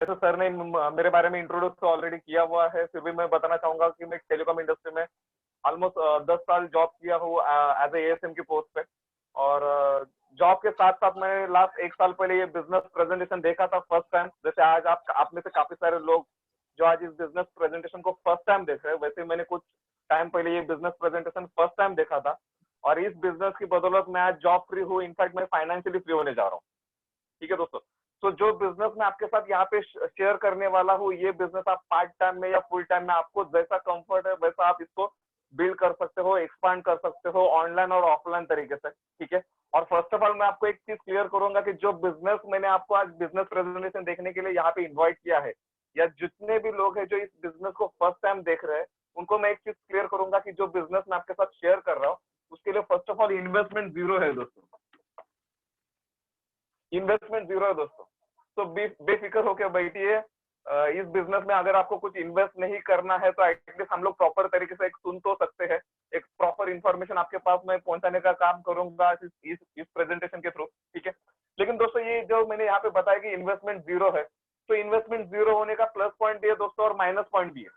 जैसे सर ने मेरे बारे में इंट्रोड्यूस तो ऑलरेडी किया हुआ है, फिर भी मैं बताना चाहूंगा कि मैं टेलीकॉम इंडस्ट्री में ऑलमोस्ट 10 साल जॉब किया हूँ एज ए एएसएम की पोस्ट पे। और जॉब के साथ साथ मैंने लास्ट 1 साल पहले ये बिजनेस प्रेजेंटेशन देखा था फर्स्ट टाइम। जैसे आज आप में से काफी सारे लोग जो आज इस बिजनेस प्रेजेंटेशन को फर्स्ट टाइम देख रहे हैं, वैसे मैंने कुछ टाइम पहले ये बिजनेस प्रेजेंटेशन फर्स्ट टाइम देखा था। और इस बिजनेस की बदौलत मैं आज जॉब फ्री हूँ, इनफैक्ट मैं फाइनेंशियली फ्री होने जा रहा हूँ। ठीक है दोस्तों, तो जो बिजनेस मैं आपके साथ यहाँ पे शेयर करने वाला हूँ, ये बिजनेस आप पार्ट टाइम में या फुल टाइम में, आपको जैसा कंफर्ट है वैसा आप इसको बिल्ड कर सकते हो, एक्सपांड कर सकते हो ऑनलाइन और ऑफलाइन तरीके से। ठीक है, और फर्स्ट ऑफ ऑल मैं आपको एक चीज क्लियर करूंगा कि जो बिजनेस मैंने आपको आज बिजनेस प्रेजेंटेशन देखने के लिए यहाँ पे इन्वाइट किया है, या जितने भी लोग हैं जो इस बिजनेस को फर्स्ट टाइम देख रहे हैं, उनको मैं एक चीज क्लियर करूंगा कि जो बिजनेस मैं आपके साथ शेयर कर रहा हूँ, उसके लिए first of all investment zero है दोस्तों। इन्वेस्टमेंट जीरो है दोस्तों। तो बेफिक्र होकर बैठिए। इस बिजनेस में अगर आपको कुछ इन्वेस्ट नहीं करना है तो एटलीस्ट हम लोग प्रॉपर तरीके से एक सुन तो सकते हैं, एक प्रॉपर इंफॉर्मेशन आपके पास मैं पहुंचाने का काम करूंगा इस प्रेजेंटेशन के थ्रू। ठीक है, लेकिन दोस्तों ये जो मैंने यहाँ पे बताया कि इन्वेस्टमेंट जीरो है, तो इन्वेस्टमेंट जीरो होने का प्लस पॉइंट भी है दोस्तों और माइनस पॉइंट भी है,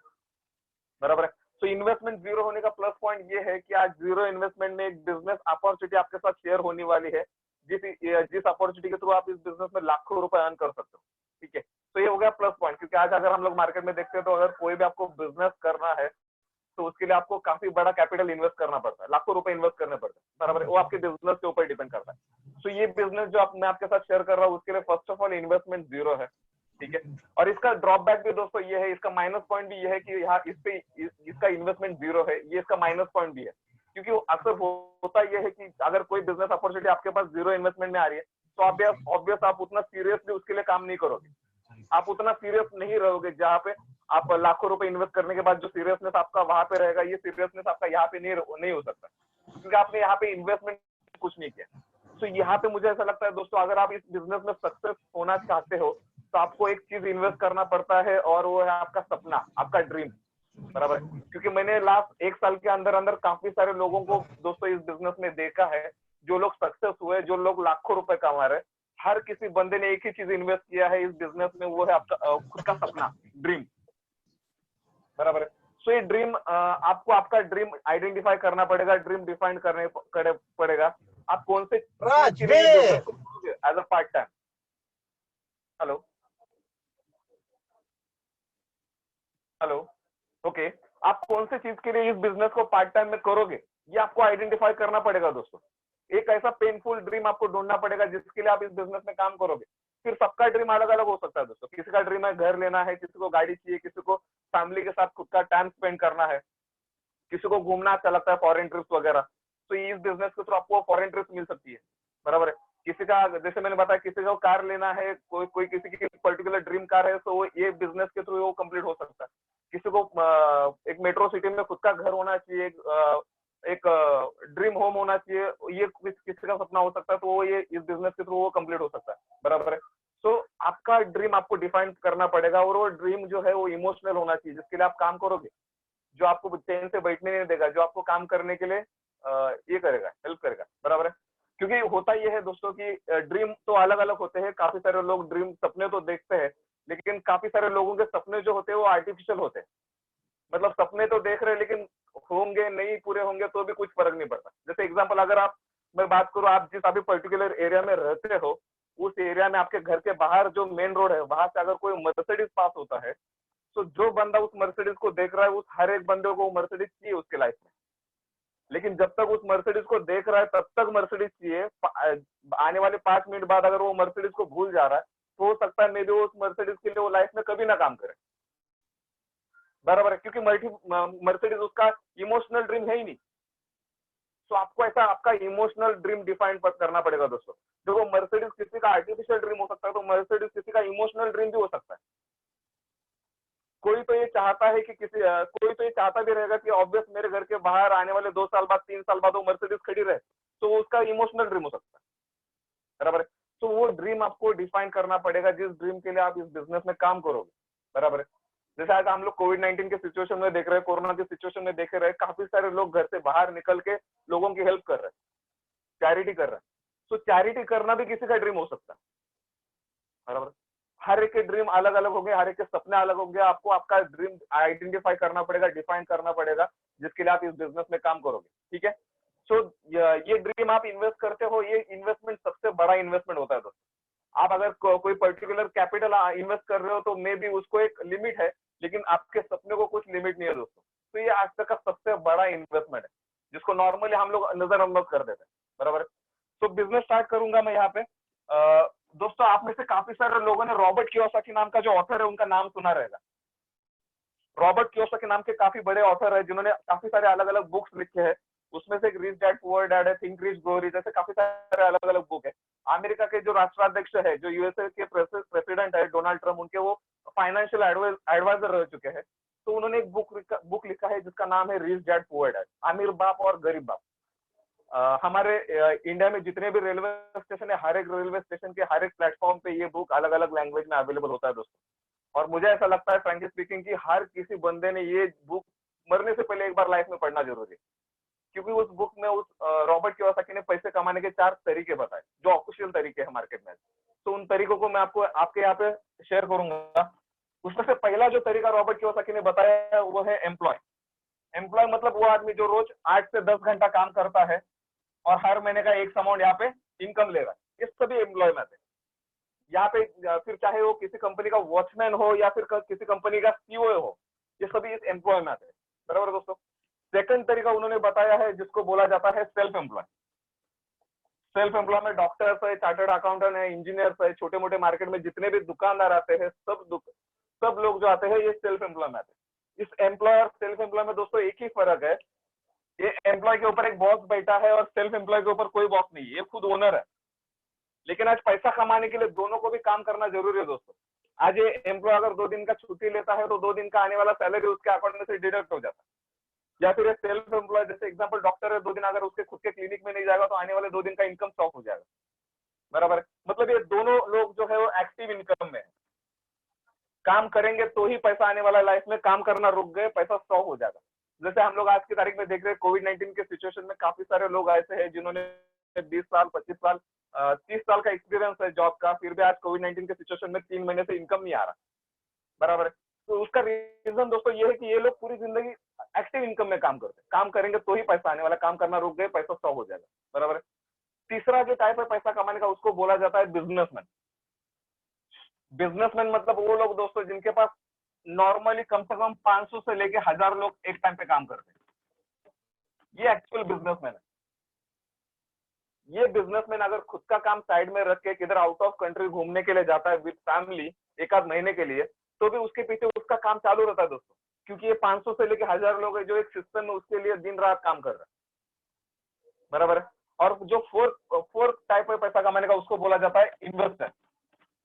बराबर है। तो इन्वेस्टमेंट जीरो होने का प्लस पॉइंट ये है कि आज जीरो इन्वेस्टमेंट में एक बिजनेस अपॉर्चुनिटी आपके साथ शेयर होने वाली है, जिस अपॉर्चुनिटी के थ्रू आप इस बिजनेस में लाखों रुपए अर्न कर सकते हो। ठीक है, तो ये हो गया प्लस पॉइंट, क्योंकि आज अगर हम लोग मार्केट में देखते हैं तो अगर कोई भी आपको बिजनेस करना है तो उसके लिए आपको काफी बड़ा कैपिटल इन्वेस्ट करना पड़ता है, लाखों रुपए इन्वेस्ट करने पड़ते हैं, बराबर है। वो आपके बिजनेस के ऊपर डिपेंड करता है। तो ये बिजनेस जो मैं आपके साथ शेयर कर रहा हूँ, उसके लिए first of all investment zero है। ठीक है, और इसका ड्रॉबैक भी दोस्तों ये है, इसका माइनस पॉइंट भी ये है कि यहाँ इसका इन्वेस्टमेंट जीरो है, ये इसका माइनस पॉइंट भी है। क्योंकि अक्सर होता यह है कि अगर कोई बिजनेस अपॉर्चुनिटी आपके पास जीरो इन्वेस्टमेंट में आ रही है, तो ऑब्वियस आप उतना सीरियसली उसके लिए काम नहीं करोगे, आप उतना सीरियस नहीं रहोगे। जहाँ पे आप लाखों रुपए इन्वेस्ट करने के बाद जो सीरियसनेस आपका वहां पे रहेगा, ये सीरियसनेस आपका यहाँ पे नहीं हो सकता, क्योंकि आपने यहाँ पे इन्वेस्टमेंट कुछ नहीं किया। तो यहाँ पे मुझे ऐसा लगता है दोस्तों, अगर आप इस बिजनेस में सक्सेस होना चाहते हो तो आपको एक चीज इन्वेस्ट करना पड़ता है, और वो है आपका सपना, आपका ड्रीम, बराबर है। क्योंकि मैंने लास्ट 1 साल के अंदर अंदर काफी सारे लोगों को दोस्तों इस बिजनेस में देखा है, जो लोग सक्सेस हुए, जो लोग लाखों रुपए कमा रहे, हर किसी बंदे ने एक ही चीज इन्वेस्ट किया है इस बिजनेस में, वो है आपका खुद का सपना, ड्रीम, बराबर है। सो ये ड्रीम, आपको आपका ड्रीम आइडेंटिफाई करना पड़ेगा, ड्रीम डिफाइन करने पड़ेगा। आप कौन से चीज के लिए बिजनेस को करोगे as a part time. Hello hello, okay, आप कौन से चीज के लिए इस बिजनेस को पार्ट टाइम में करोगे, ये आपको आइडेंटिफाई करना पड़ेगा दोस्तों। एक ऐसा पेनफुल ड्रीम आपको ढूंढना पड़ेगा जिसके लिए आप इस बिजनेस में काम करोगे। फिर सबका ड्रीम अलग अलग हो सकता है दोस्तों। किसी का ड्रीम है घर लेना है, किसी को गाड़ी चाहिए, किसी को फैमिली के साथ खुद का टाइम स्पेंड करना है, किसी को घूमना अच्छा लगता है, फॉरेन ट्रिप्स वगैरह। तो इस बिजनेस के थ्रू आपको फॉरेन ट्रिप्स मिल सकती है, बराबर है। किसी का, जैसे मैंने बताया, किसी को कार लेना है, कोई किसी की पर्टिकुलर ड्रीम कार है, तो वो ये बिजनेस के थ्रू वो कंप्लीट हो सकता है। किसी को एक मेट्रो सिटी में खुद का घर होना चाहिए, एक ड्रीम होम होना चाहिए, ये किसी का सपना हो सकता है, तो वो ये इस बिजनेस के थ्रू वो कंप्लीट हो सकता है, बराबर है। तो आपका ड्रीम आपको डिफाइन करना पड़ेगा, और वो ड्रीम जो है वो इमोशनल होना चाहिए, जिसके लिए आप काम करोगे, जो आपको चैन से बैठने नहीं देगा, जो आपको काम करने के लिए ये करेगा, हेल्प करेगा, बराबर है। क्योंकि होता यह है दोस्तों कि ड्रीम तो अलग अलग होते हैं। काफी सारे लोग ड्रीम सपने तो देखते हैं, लेकिन काफी सारे लोगों के सपने जो होते हैं वो आर्टिफिशियल होते हैं। मतलब सपने तो देख रहे हैं, लेकिन होंगे नहीं, पूरे होंगे तो भी कुछ फर्क नहीं पड़ता। जैसे एग्जांपल अगर मैं बात करूं, आप जिस अभी पर्टिकुलर एरिया में रहते हो, उस एरिया में आपके घर के बाहर जो मेन रोड है, वहां से अगर कोई मर्सिडीज पास होता है, तो जो बंदा उस मर्सिडीज को देख रहा है, उस हर एक बंदे को मर्सिडीज चाहिए उसके लाइफ में। लेकिन जब तक उस मर्सिडीज को देख रहा है तब तक मर्सिडीज चाहिए। आने वाले 5 मिनट बाद अगर वो मर्सिडीज को भूल जा रहा है, तो हो सकता है मे बी उस मर्सिडीज के लिए वो लाइफ में कभी ना काम करे, बराबर है। क्योंकि मर्सिडीज उसका इमोशनल ड्रीम है ही नहीं। तो आपको ऐसा आपका इमोशनल ड्रीम डिफाइन करना पड़ेगा दोस्तों। देखो, मर्सिडीज किसी का आर्टिफिशियल ड्रीम हो सकता है, तो मर्सिडीज किसी का इमोशनल ड्रीम भी हो सकता है। कोई तो ये चाहता है कि कोई तो ये चाहता भी रहेगा कि ऑब्वियस मेरे घर के बाहर आने वाले 2 साल बाद, 3 साल बाद वो मर्सिडीज खड़ी रहे, तो वो उसका इमोशनल ड्रीम हो सकता है, बराबर है। तो वो ड्रीम आपको डिफाइन करना पड़ेगा, जिस ड्रीम के लिए आप इस बिजनेस में काम करोगे, बराबर है। जैसे आज हम लोग कोविड-19 के सिचुएशन में देख रहे हैं, कोरोना के सिचुएशन में देख रहे हैं, काफी सारे लोग घर से बाहर निकल के लोगों की हेल्प कर रहे हैं, चैरिटी कर रहे हैं। तो चैरिटी करना भी किसी का ड्रीम हो सकता है, बराबर। हर एक के ड्रीम अलग अलग हो गए, हर एक के सपने अलग हो गए। आपको आपका ड्रीम आइडेंटिफाई करना पड़ेगा, डिफाइन करना पड़ेगा, जिसके लिए आप इस बिजनेस में काम करोगे। ठीक है, सो ये ड्रीम आप इन्वेस्ट करते हो, ये इन्वेस्टमेंट सबसे बड़ा इन्वेस्टमेंट होता है दोस्तों। आप अगर कोई पर्टिकुलर कैपिटल इन्वेस्ट कर रहे हो तो मे बी उसको एक लिमिट है, लेकिन आपके सपने को कुछ लिमिट नहीं है दोस्तों। तो ये आज तक का सबसे बड़ा इन्वेस्टमेंट है, जिसको नॉर्मली हम लोग नजरअंदाज कर देते हैं, बराबर है। तो बिजनेस स्टार्ट करूंगा मैं यहाँ पे। दोस्तों, आप में से काफी सारे लोगों ने रॉबर्ट कियोसाकी नाम का जो ऑथर है उनका नाम सुना रहेगा। रॉबर्ट कियोसाकी नाम के काफी बड़े ऑथर है, जिन्होंने काफी सारे अलग अलग बुक्स लिखे हैं। उसमें से एक रिच डैड पुअर डैड है, थिंक रिच ग्रो रिच, ऐसे काफी सारे अलग अलग बुक है। अमेरिका के जो राष्ट्राध्यक्ष है, जो यूएसए के प्रेसिडेंट है डोनाल्ड ट्रम्प, उनके वो फाइनेंशियल एडवाइजर रह चुके हैं। तो उन्होंने एक बुक लिखा है जिसका नाम है रिच डैड पुअर डैड, अमीर बाप और गरीब बाप। हमारे इंडिया में जितने भी रेलवे स्टेशन है, हर एक रेलवे स्टेशन के हर एक प्लेटफॉर्म पे ये बुक अलग अलग लैंग्वेज में अवेलेबल होता है दोस्तों। और मुझे ऐसा लगता है फ्रैंकली स्पीकिंग कि हर किसी बंदे ने ये बुक मरने से पहले एक बार लाइफ में पढ़ना जरूरी है, क्योंकि उस बुक में उस रॉबर्ट कियोसाकी ने पैसे कमाने के 4 तरीके बताए, जो ऑफिशियल तरीके हैं मार्केट में। तो उन तरीकों को मैं आपको आपके यहाँ पे शेयर करूंगा। उसमें से पहला जो तरीका रॉबर्ट कियोसाकी ने बताया है वो है एम्प्लॉय। एम्प्लॉय मतलब वो आदमी जो रोज 8 से 10 घंटा काम करता है और हर महीने का एक अमाउंट यहाँ पे इनकम लेगा। ये सभी एम्प्लॉय में आते हैं यहाँ पे। फिर चाहे वो किसी कंपनी का वॉचमैन हो या फिर किसी कंपनी का सीईओ हो, ये सभी इस एम्प्लॉय में आते हैं, बराबर दोस्तों। सेकंड तरीका उन्होंने बताया है जिसको बोला जाता है सेल्फ एम्प्लॉय। सेल्फ एम्प्लॉय में डॉक्टर्स है, चार्टर्ड अकाउंटेंट है, इंजीनियर्स है, छोटे मोटे मार्केट में जितने भी दुकानदार आते हैं, सब लोग जो आते हैं ये सेल्फ एम्प्लॉय में आते हैं। इस एम्प्लॉय और सेल्फ एम्प्लॉय में दोस्तों एक ही फर्क है, ये एम्प्लॉय के ऊपर एक बॉस बैठा है और सेल्फ एम्प्लॉय के ऊपर कोई बॉस नहीं है, ये खुद ओनर है। लेकिन आज पैसा कमाने के लिए दोनों को भी काम करना जरूरी है दोस्तों। आज ये एम्प्लॉय अगर 2 दिन का छुट्टी लेता है तो 2 दिन का आने वाला सैलरी उसके अकाउंट में से डिडक्ट हो जाता है। या फिर सेल्फ एम्प्लॉय, जैसे एग्जांपल डॉक्टर है, 2 दिन अगर उसके खुद के क्लिनिक में नहीं जाएगा तो आने वाले 2 दिन का इनकम स्टॉप हो जाएगा, बराबर है। मतलब ये दोनों लोग जो है वो एक्टिव इनकम में है। काम करेंगे तो ही पैसा आने वाला, लाइफ में काम करना रुक गए पैसा स्टॉप हो जाएगा। जैसे हम लोग आज की तारीख में देख रहे हैं, कोविड-19 के सिचुएशन में काफी सारे लोग ऐसे हैं जिन्होंने 20 साल, 25 साल, 30 साल का एक्सपीरियंस है जॉब का, फिर भी आज कोविड-19 के सिचुएशन में 3 महीने से इनकम नहीं आ रहा, बराबर है। तो उसका रीजन दोस्तों ये है कि ये लोग पूरी जिंदगी एक्टिव इनकम में काम करते हैं। काम करेंगे तो ही पैसा आने वाला, काम करना रुक गए पैसा स्टॉप हो जाएगा, बराबर है। तीसरा जो टाइप है पैसा कमाने का, उसको बोला जाता है बिजनेसमैन। बिजनेसमैन मतलब वो लोग दोस्तों जिनके पास नॉर्मली कम से कम 500 से लेके 1000 लोग एक टाइम पे काम करते हैं, ये एक्चुअल बिजनेसमैन है। ये बिजनेसमैन अगर खुद का काम साइड में रख के किधर आउट ऑफ कंट्री घूमने के लिए जाता है विद फैमिली एक आध महीने के लिए, तो भी उसके पीछे उसका काम चालू रहता है दोस्तों, क्योंकि ये 500 से लेके 1000 लोग है जो एक सिस्टम में उसके लिए दिन रात काम कर रहे हैं, बराबर है। और जो फोर्थ टाइप है पैसा कमाने का, उसको बोला जाता है इन्वेस्टर।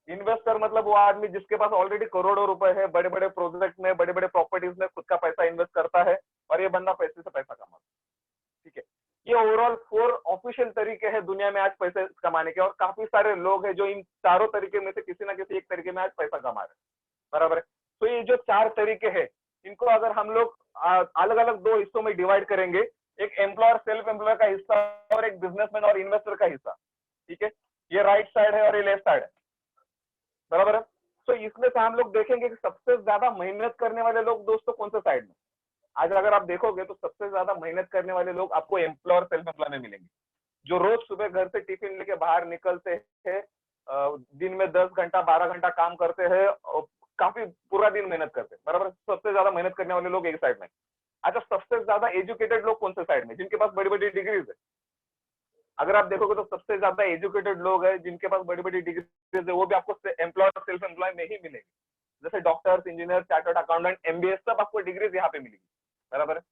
इन्वेस्टर मतलब वो आदमी जिसके पास ऑलरेडी करोड़ों रुपए है, बड़े बड़े प्रोजेक्ट में, बड़े बड़े प्रॉपर्टीज में खुद का पैसा इन्वेस्ट करता है और ये बंदा पैसे से पैसा कमाता है। ठीक है, ये ओवरऑल 4 ऑफिशियल तरीके हैं दुनिया में आज पैसे कमाने के, और काफी सारे लोग हैं जो इन चारों तरीके में से किसी ना किसी एक तरीके में आज पैसा कमा रहे हैं, बराबर है। तो ये जो 4 तरीके हैं, इनको अगर हम लोग अलग अलग 2 हिस्सों में डिवाइड करेंगे, एक एम्प्लॉयर सेल्फ एम्प्लॉय का हिस्सा और एक बिजनेसमैन और इन्वेस्टर का हिस्सा। ठीक है, ये राइट साइड है और ये लेफ्ट साइड है, बराबर है। तो इसमें से हम लोग देखेंगे कि सबसे ज्यादा मेहनत करने वाले लोग दोस्तों कौन से साइड में। आज अगर आप देखोगे तो सबसे ज्यादा मेहनत करने वाले लोग आपको एम्प्लॉय और सेल्फ एम्प्लॉय में मिलेंगे, जो रोज सुबह घर से टिफिन लेके बाहर निकलते हैं, दिन में 10 घंटा 12 घंटा काम करते हैं, काफी पूरा दिन मेहनत करते हैं, बराबर। सबसे ज्यादा मेहनत करने वाले लोग एक साइड में। अच्छा, सबसे ज्यादा एजुकेटेड लोग कौन से साइड में, जिनके पास बड़ी बड़ी डिग्रीज है। अगर आप देखोगे तो सबसे ज्यादा एजुकेटेड लोग हैं जिनके पास बड़ी बड़ी डिग्रीज है, वो भी आपको एम्प्लॉय और सेल्फ एम्प्लॉय में ही मिलेंगे। जैसे doctors, engineer, chartered accountant, MBA, सब आपको डिग्रीज यहाँ पे मिलेगी, बराबर है।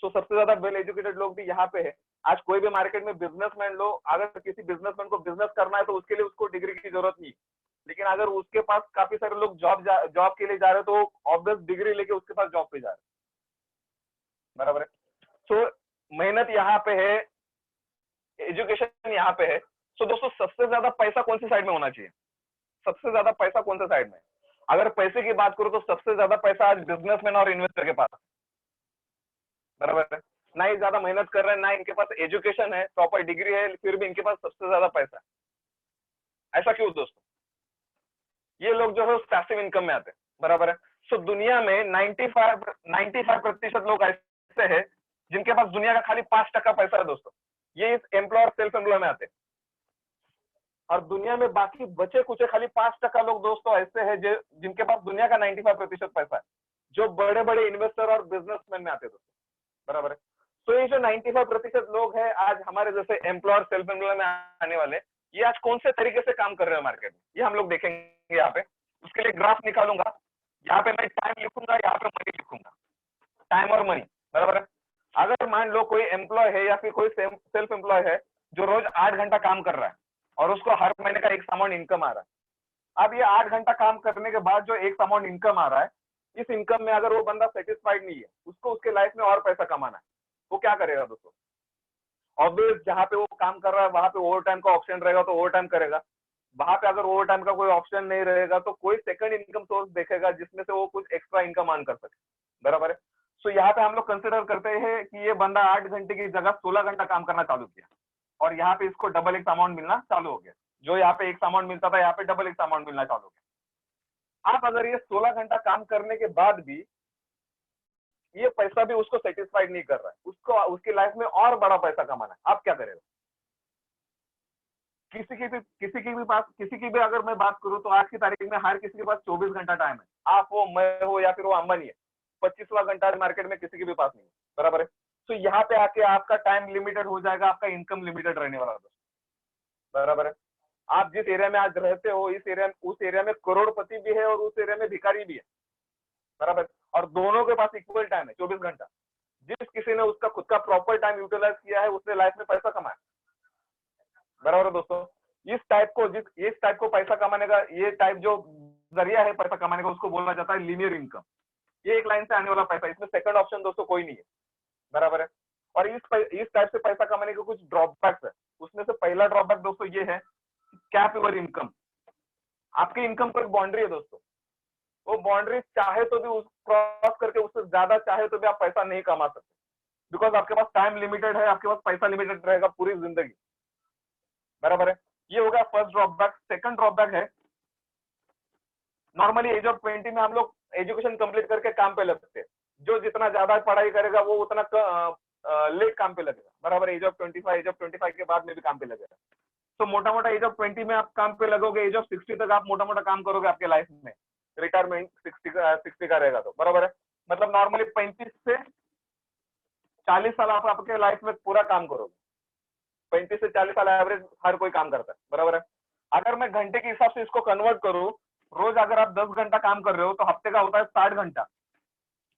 तो सबसे ज्यादा वेल एजुकेटेड लोग भी यहाँ पे है। आज कोई भी मार्केट में बिजनेसमैन लो, अगर किसी बिजनेसमैन को बिजनेस करना है तो उसके लिए उसको डिग्री की जरूरत नहीं, लेकिन अगर उसके पास काफी सारे लोग जॉब के लिए जा रहे हैं तो ऑब्वियस डिग्री लेके उसके पास जॉब पे जा रहे हैं, बराबर है। तो मेहनत यहाँ पे है, एजुकेशन यहाँ पे है। तो दोस्तों सबसे ज्यादा पैसा कौन सी साइड में होना चाहिए, सबसे ज्यादा पैसा कौन से साइड में। अगर पैसे की बात करूं तो सबसे ज्यादा पैसा आज बिजनेसमैन और इन्वेस्टर के पास, बराबर है। ना ही ज्यादा मेहनत कर रहे हैं, ना इनके पास एजुकेशन है, प्रॉपर डिग्री है, फिर भी इनके पास सबसे ज्यादा पैसा है। ऐसा क्यों दोस्तों? ये लोग जो है पैसिव इनकम में आते हैं, बराबर है। सो दुनिया में 95% लोग ऐसे हैं जिनके पास दुनिया का खाली 5% पैसा है दोस्तों, ये इस एम्प्लॉय और सेल्फ एम्प्लॉय में आते हैं। और दुनिया में बाकी बचे कुछ खाली 5% लोग दोस्तों ऐसे हैं जिनके पास दुनिया का 95% पैसा है, जो बड़े बड़े इन्वेस्टर और बिजनेसमैन में आते हैं दोस्तों, बराबर है। तो ये जो 95% लोग हैं आज हमारे जैसे एम्प्लॉयर सेल्फ एम्प्लॉय में आने वाले, ये आज कौन से तरीके से काम कर रहे हैं मार्केट में, ये हम लोग देखेंगे यहाँ पे। उसके लिए ग्राफ निकालूंगा, यहाँ पे मैं टाइम लिखूंगा, यहाँ पे मनी लिखूंगा, टाइम और मनी, बराबर है। अगर मान लो कोई एम्प्लॉय है या फिर कोई सेल्फ एम्प्लॉय है जो रोज 8 घंटा काम कर रहा है और उसको हर महीने का एक अमाउंट इनकम आ रहा है। अब ये 8 घंटा काम करने के बाद जो एक अमाउंट इनकम आ रहा है, इस इनकम में अगर वो बंदा सेटिस्फाइड नहीं है, उसको उसके लाइफ में और पैसा कमाना है, वो क्या करेगा दोस्तों? ऑब्वियस जहां पे वो काम कर रहा है वहां पे ओवर टाइम का ऑप्शन रहेगा तो ओवर टाइम करेगा। वहां पे अगर ओवर टाइम का कोई ऑप्शन नहीं रहेगा तो कोई सेकंड इनकम सोर्स देखेगा जिसमें से वो कुछ एक्स्ट्रा इनकम अर्न कर सके, बराबर है। सो यहाँ पे हम लोग कंसिडर करते हैं कि ये बंदा 8 घंटे की जगह 16 घंटा काम करना चालू किया और यहाँ पे इसको डबल एक्स अमाउंट मिलना चालू हो गया। जो यहाँ पे एक अमाउंट मिलता था, यहाँ पे डबल एक्स अमाउंट मिलना चालू हो गया। आप अगर ये 16 घंटा काम करने के बाद भी ये पैसा भी उसको सेटिस्फाइड नहीं कर रहा है, उसको उसकी लाइफ में और बड़ा पैसा कमाना है, आप क्या करेगा? किसी की भी अगर मैं बात करूं तो आज की तारीख में हर किसी के पास 24 घंटा टाइम है। आप हो, मैं हो या फिर वो अंबानी है, 25वां घंटा मार्केट में किसी के भी पास नहीं है, बराबर है। तो यहाँ पे आके आपका टाइम लिमिटेड हो जाएगा, आपका इनकम लिमिटेड रहने वाला है, बराबर है। आप जिस एरिया में आज रहते हो उस एरिया में करोड़पति भी है और उस एरिया में भिखारी भी है, बराबर। और दोनों के पास इक्वल टाइम है, 24 घंटा। जिस किसी ने उसका खुद का प्रॉपर टाइम यूटिलाइज किया है उसने लाइफ में पैसा कमाया, बराबर है दोस्तों। इस टाइप को पैसा कमाने का, ये टाइप जो जरिया है पैसा कमाने का, उसको बोला जाता है लीनियर इनकम। ये एक लाइन से आने वाला पैसा, इसमें सेकंड ऑप्शन दोस्तों कोई नहीं है, बराबर है। और इस टाइप से पैसा कमाने के कुछ ड्रॉबैक्स है। उसमें से पहला ड्रॉबैक दोस्तों ये है, कैप योर इनकम। आपकी इनकम पर एक बाउंड्री है दोस्तों, वो बाउंड्री चाहे तो भी क्रॉस करके उससे ज्यादा चाहे तो भी आप पैसा नहीं कमा सकते, बिकॉज आपके पास टाइम लिमिटेड है, आपके पास पैसा लिमिटेड रहेगा पूरी जिंदगी, बराबर है। ये हो गया फर्स्ट ड्रॉबैक। सेकंड ड्रॉबैक है, नॉर्मली एज ऑफ 20 में हम लोग एजुकेशन कंप्लीट करके काम पे लगते हैं। जो जितना ज्यादा पढ़ाई करेगा वो उतना लेट काम पे लगेगा, बराबर। एज ऑफ 25 के बाद में भी काम पे लगेगा। तो मोटा मोटा एज ऑफ 20 में आप काम पे लगोगे, एज ऑफ 60 तक आप मोटा मोटा काम करोगे आपके लाइफ में, रिटायरमेंट 60 का रहेगा तो, बराबर है। मतलब नॉर्मली 35 से 40 साल आप आपके लाइफ में पूरा काम करोगे। 35 से 40 साल एवरेज हर कोई काम करता है, बराबर है। अगर मैं घंटे के हिसाब से इसको कन्वर्ट करूं, रोज अगर आप 10 घंटा काम कर रहे हो तो हफ्ते का होता है 60 घंटा,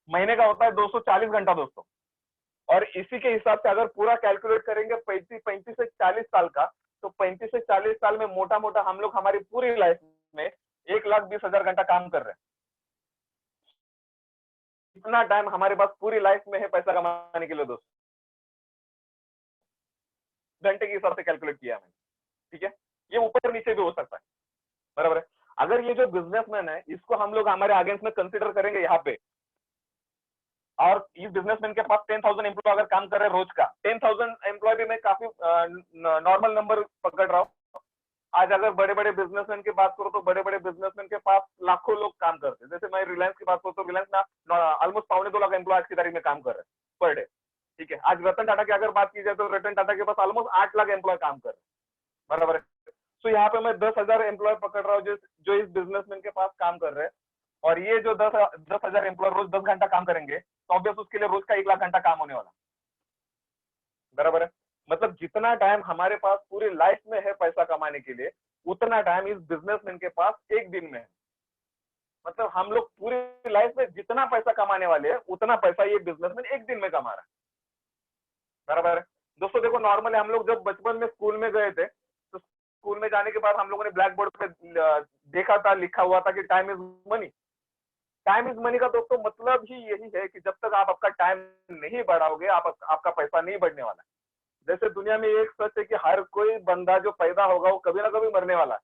महीने का होता है 240 घंटा दोस्तों। और इसी के हिसाब से अगर पूरा कैलकुलेट करेंगे 35 से 40 साल का, तो 35 से 40 साल में मोटा मोटा हम लोग हमारी पूरी लाइफ में 1,20,000 घंटा काम कर रहे हैं। इतना टाइम हमारे पास पूरी लाइफ में है पैसा कमाने के लिए दोस्तों, घंटे के हिसाब से कैलकुलेट किया मैंने, ठीक है। ये ऊपर नीचे भी हो सकता है, बराबर है। अगर ये जो बिजनेसमैन है इसको हम लोग हमारे अगेंस्ट में कंसीडर करेंगे यहाँ पे, और इस बिजनेसमैन के पास 10,000 एम्प्लॉय अगर काम कर रहे हैं रोज का, 10,000 एम्प्लॉय भी मैं काफी नॉर्मल नंबर पकड़ रहा हूँ। आज अगर बड़े बड़े बिजनेसमैन की बात करो तो बड़े बड़े बिजनेसमैन के पास लाखों लोग काम करते हैं। जैसे मैं रिलायंस की बात करूँ तो रिलायंस में ऑलमोस्ट 2.25 लाख एम्प्लॉय आज की तारीख में काम कर रहे हैं पर डे, ठीक है। आज रतन टाटा की अगर बात की जाए तो रतन टाटा के पास ऑलमोस्ट 8 लाख एम्प्लॉय काम कर रहे हैं, बराबर है। तो यहाँ पे मैं 10,000 एम्प्लॉय पकड़ रहा हूँ जो इस बिजनेसमैन के पास काम कर रहे हैं। और ये जो 10,000 एम्प्लॉय रोज 10 घंटा काम करेंगे तो ऑब्वियस उसके लिए रोज का 1 लाख घंटा काम होने वाला, बराबर है। मतलब जितना टाइम हमारे पास पूरी लाइफ में है पैसा कमाने के लिए, उतना टाइम इस बिजनेसमैन के पास एक दिन में है। मतलब हम लोग पूरी लाइफ में जितना पैसा कमाने वाले हैं उतना पैसा ये बिजनेसमैन एक दिन में कमा रहा है, बराबर है। दोस्तों देखो, नॉर्मली हम लोग जब बचपन में स्कूल में गए थे तो स्कूल में जाने के बाद हम लोगों ने ब्लैक बोर्ड पे देखा था, लिखा हुआ था कि time is money. Time is money का दोस्तों मतलब ही यही है कि जब तक आप आपका टाइम नहीं बढ़ाओगे आपका पैसा नहीं बढ़ने वाला है। जैसे दुनिया में एक सच है कि हर कोई बंदा जो पैदा होगा वो कभी ना कभी मरने वाला है,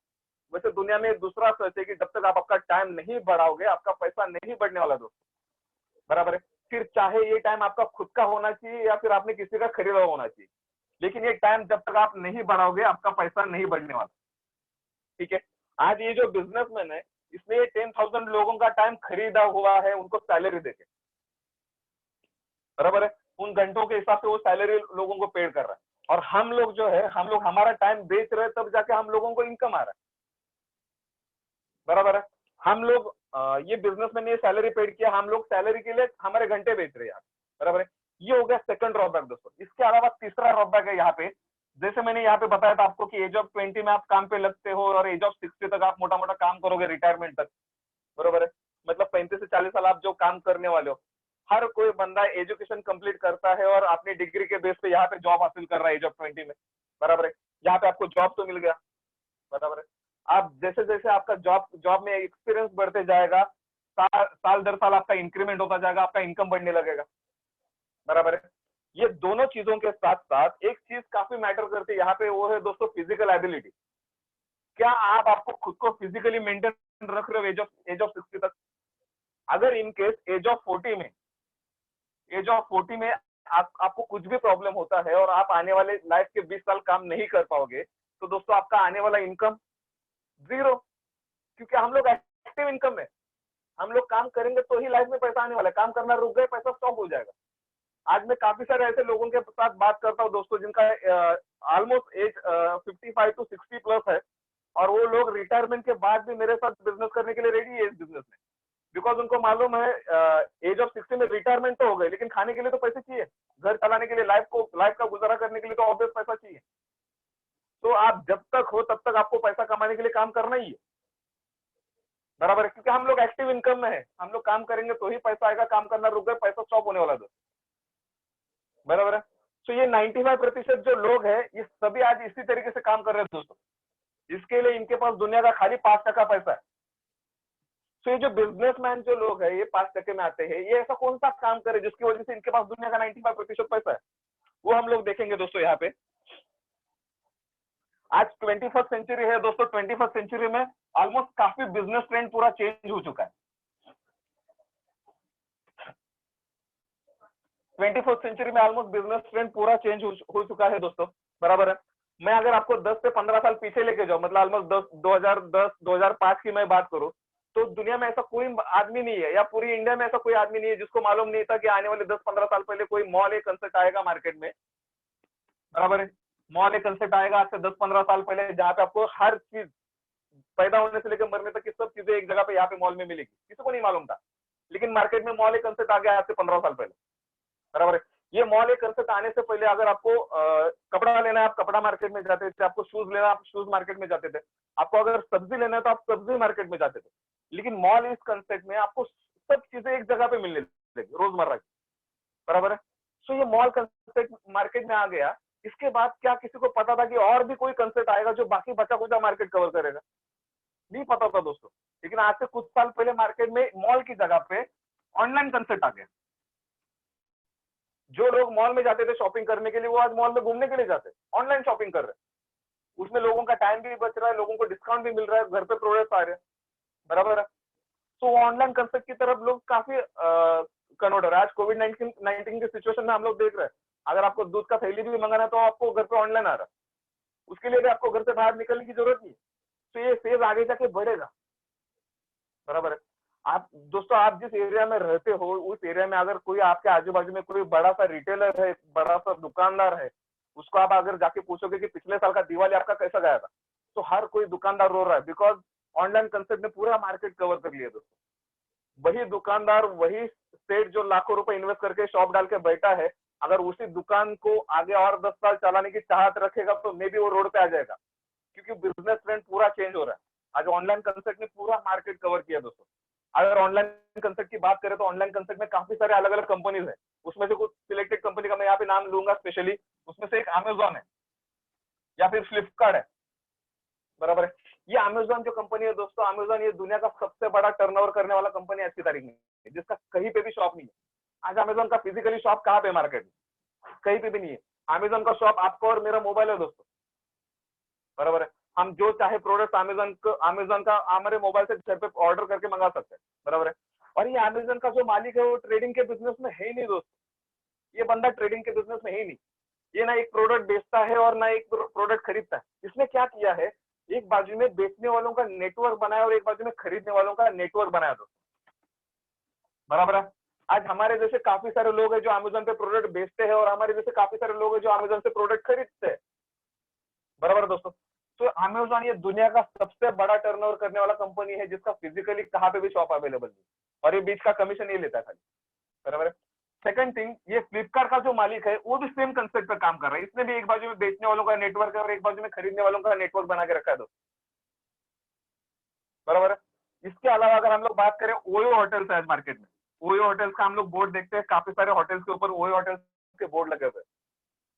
वैसे दुनिया में एक दूसरा सच है कि जब तक आप आपका टाइम नहीं बढ़ाओगे आपका पैसा नहीं बढ़ने वाला दोस्तों, बराबर है। फिर चाहे ये टाइम आपका खुद का होना चाहिए या फिर आपने किसी का खरीदा हुआ होना चाहिए, लेकिन ये टाइम जब तक आप नहीं बढ़ाओगे आपका पैसा नहीं बढ़ने वाला, ठीक है। आज ये जो बिजनेसमैन है इसने ये 10,000 लोगों का टाइम खरीदा हुआ है उनको सैलरी देके, बराबर है। उन घंटों के हिसाब से वो सैलरी लोगों को पेड कर रहा है, और हम लोग जो है, हम लोग हमारा टाइम बेच रहे हैं, तब जाके हम लोगों को इनकम आ रहा है, बराबर है। हम लोग ये बिजनेसमैन ने सैलरी पेड किया, हम लोग सैलरी के लिए हमारे घंटे बेच रहे हैं यार, बराबर है। ये हो गया सेकंड ड्रॉबैक दोस्तों। इसके अलावा तीसरा ड्रॉबैक है यहाँ पे, जैसे मैंने यहाँ पे बताया था आपको कि एज ऑफ 20 में आप काम पे लगते हो और एज ऑफ 60 तक आप मोटा मोटा काम करोगे रिटायरमेंट तक, बरोबर है। मतलब 35 से 40 साल आप जो काम करने वाले हो। हर कोई बंदा एजुकेशन कंप्लीट करता है और अपनी डिग्री के बेस पे यहाँ पे जॉब हासिल कर रहा है एज ऑफ 20 में, बराबर है। यहाँ पे आपको जॉब तो मिल गया, बराबर है। आप जैसे जैसे आपका जॉब में एक्सपीरियंस बढ़ते जाएगा, साल दर साल आपका इंक्रीमेंट होता जाएगा, आपका इनकम बढ़ने लगेगा, बराबर है। ये दोनों चीजों के साथ साथ एक चीज काफी मैटर करती है यहाँ पे, वो है दोस्तों फिजिकल एबिलिटी। क्या आप आपको खुद को फिजिकली मेंटेन रख रहे हो एज ऑफ 60 तक? अगर इन केस एज ऑफ 40 में आपको कुछ भी प्रॉब्लम होता है और आप आने वाले लाइफ के 20 साल काम नहीं कर पाओगे, तो दोस्तों आपका आने वाला इनकम जीरो। क्योंकि हम लोग एक्टिव इनकम है, हम लोग काम करेंगे तो ही लाइफ में पैसा आने वाला है। काम करना रुक गए, पैसा स्टॉप हो जाएगा। आज मैं काफी सारे ऐसे लोगों के साथ बात करता हूँ दोस्तों, जिनका ऑलमोस्ट एज 55 to 60 प्लस है, और वो लोग रिटायरमेंट के बाद भी मेरे साथ बिजनेस करने के लिए रेडी है इस बिजनेस में। बिकॉज उनको मालूम है एज ऑफ 60 में रिटायरमेंट तो हो गए, लेकिन खाने के लिए तो पैसे चाहिए, घर चलाने के लिए, लाइफ का गुजारा करने के लिए तो ऑब्वियस पैसा चाहिए। तो आप जब तक हो तब तक आपको पैसा कमाने के लिए काम करना ही है, बराबर है। क्योंकि हम लोग एक्टिव इनकम में है, हम लोग काम करेंगे तो ही पैसा आएगा। काम करना रुक गए, पैसा स्टॉप होने वाला, बराबर है। तो ये 95% जो लोग हैं, ये सभी आज इसी तरीके से काम कर रहे हैं दोस्तों। इसके लिए इनके पास दुनिया का खाली 5% पैसा है। तो ये जो बिजनेसमैन जो लोग हैं, ये 5% में आते हैं, ये ऐसा कौन सा काम करे जिसकी वजह से इनके पास दुनिया का 95% पैसा है, वो हम लोग देखेंगे दोस्तों यहाँ पे। आज 21st सेंचुरी है दोस्तों। 21st सेंचुरी में ऑलमोस्ट काफी बिजनेस ट्रेंड पूरा चेंज हो चुका है। 21st सेंचुरी में ऑलमोस्ट बिजनेस ट्रेंड पूरा चेंज हो चुका है दोस्तों, बराबर है। मैं अगर आपको 10 से 15 साल पीछे लेके जाऊं, मतलब ऑलमोस्ट 2010-2005 की मैं बात करूं, तो दुनिया में ऐसा कोई आदमी नहीं है, या पूरी इंडिया में ऐसा कोई आदमी नहीं है जिसको मालूम नहीं था कि आने वाले 10-15 साल पहले कोई मॉल एक कंसेप्ट आएगा मार्केट में, बराबर है। मॉल एक कंसेप्ट आएगा आज से 10-15 साल पहले, जहां पे आपको हर चीज पैदा होने से लेकर मरने तक की सब चीजें एक जगह पे यहाँ पे मॉल में मिलेगी। किसी को नहीं मालूम था, लेकिन मार्केट में मॉल एक कंसेप्ट आ गया आज से 15 साल पहले, बराबर है। ये मॉल एक कंसेप्ट आने से पहले अगर आपको कपड़ा लेना है, आप कपड़ा मार्केट में जाते थे। आपको शूज लेना, आप शूज मार्केट में जाते थे। आपको अगर सब्जी लेना है तो आप सब्जी मार्केट में जाते थे। लेकिन मॉल इस कंसेप्ट में आपको सब चीजें एक जगह पे मिलने लगेगी रोजमर्रा की, बराबर है। तो ये मॉल कंसेप्ट मार्केट में आ गया। इसके बाद क्या किसी को पता था कि और भी कोई कंसेप्ट आएगा जो बाकी बचा कुचा मार्केट कवर करेगा? नहीं पता था दोस्तों। लेकिन आज से कुछ साल पहले मार्केट में मॉल की जगह पे ऑनलाइन कंसेप्ट आ गया। जो लोग मॉल में जाते थे शॉपिंग करने के लिए, वो आज मॉल में घूमने के लिए जाते, ऑनलाइन शॉपिंग कर रहे हैं। उसमें लोगों का टाइम भी बच रहा है, लोगों को डिस्काउंट भी मिल रहा है, घर पे प्रोडक्ट आ रहे हैं, बराबर है। तो ऑनलाइन कंसेप्ट की तरफ लोग काफी कन्वर्ट हो रहे हैं। आज कोविड-19 की सिचुएशन में हम लोग देख रहे हैं, अगर आपको दूध का थैली भी मंगाना है तो आपको घर पे ऑनलाइन आ रहा है, उसके लिए भी आपको घर से बाहर निकलने की जरूरत नहीं है। तो ये फेज आगे जाके बढ़ेगा, बराबर है। आप दोस्तों, आप जिस एरिया में रहते हो, उस एरिया में अगर कोई आपके आजू बाजू में कोई बड़ा सा रिटेलर है, बड़ा सा दुकानदार है, उसको आप अगर जाके पूछोगे कि पिछले साल का दिवाली आपका कैसा गया था, तो हर कोई दुकानदार रो रहा है। बिकॉज ऑनलाइन कंसेप्ट ने पूरा मार्केट कवर कर लिया दोस्तों। वही दुकानदार, वही सेठ जो लाखों रुपए इन्वेस्ट करके शॉप डाल के बैठा है, अगर उसी दुकान को आगे और 10 साल चलाने की चाहत रखेगा तो मे बी वो रोड पे आ जाएगा। क्योंकि बिजनेस ट्रेंड पूरा चेंज हो रहा है। आज ऑनलाइन कंसेप्ट ने पूरा मार्केट कवर किया दोस्तों। अगर ऑनलाइन कंसेप्ट की बात करें तो ऑनलाइन कंसेप्ट में काफी सारे अलग अलग कंपनीज है। उसमें से कुछ सिलेक्टेड कंपनी का मैं यहाँ पे नाम लूंगा स्पेशली। उसमें से एक अमेजॉन है या फिर फ्लिपकार्ट है, बराबर है। ये अमेजॉन जो कंपनी है दोस्तों, अमेजॉन ये दुनिया का सबसे बड़ा टर्नओवर करने वाला कंपनी आज की तारीख में, जिसका कहीं पे भी शॉप नहीं है। आज अमेजॉन का फिजिकली शॉप कहाँ पे मार्केट में? कहीं पे भी नहीं है। अमेजॉन का शॉप आपको और मेरा मोबाइल है दोस्तों, बराबर है। हम जो चाहे प्रोडक्ट अमेजॉन का हमारे मोबाइल से घर पे ऑर्डर करके मंगा सकते हैं, बराबर है। और ये अमेजॉन का जो मालिक है वो ट्रेडिंग के बिजनेस में है ही नहीं दोस्तों। ये बंदा ट्रेडिंग के बिजनेस में है ही नहीं। ये ना एक प्रोडक्ट बेचता है और ना एक प्रोडक्ट खरीदता है। इसने क्या किया है, एक बाजू में बेचने वालों का नेटवर्क बनाया और एक बाजू में खरीदने वालों का नेटवर्क बनाया दोस्तों, बराबर है। आज हमारे जैसे काफी सारे लोग हैं जो अमेजोन पे प्रोडक्ट बेचते हैं और हमारे जैसे काफी सारे लोग हैं जो अमेजोन से प्रोडक्ट खरीदते हैं, बराबर है दोस्तों। तो अमेजोन ये दुनिया का सबसे बड़ा टर्नओवर करने वाला कंपनी है जिसका फिजिकली कहाँ पे भी शॉप अवेलेबल नहीं, और ये बीच का कमीशन ये लेता है खाली, बराबर है। सेकंड थिंग, ये फ्लिपकार्ट का जो मालिक है वो भी सेम कंसेप्ट पे काम कर रहा है, इसने भी एक बाजू में बेचने वालों का नेटवर्क है और एक बाजू में खरीदने वालों का नेटवर्क बना के रखा है दोस्तों, बराबर है। इसके अलावा अगर हम लोग बात करें ओयो होटल्स है मार्केट में, ओयो होटल्स का हम लोग बोर्ड देखते हैं, काफी सारे होटल्स के ऊपर ओयो होटल्स के बोर्ड लगे हुए हैं।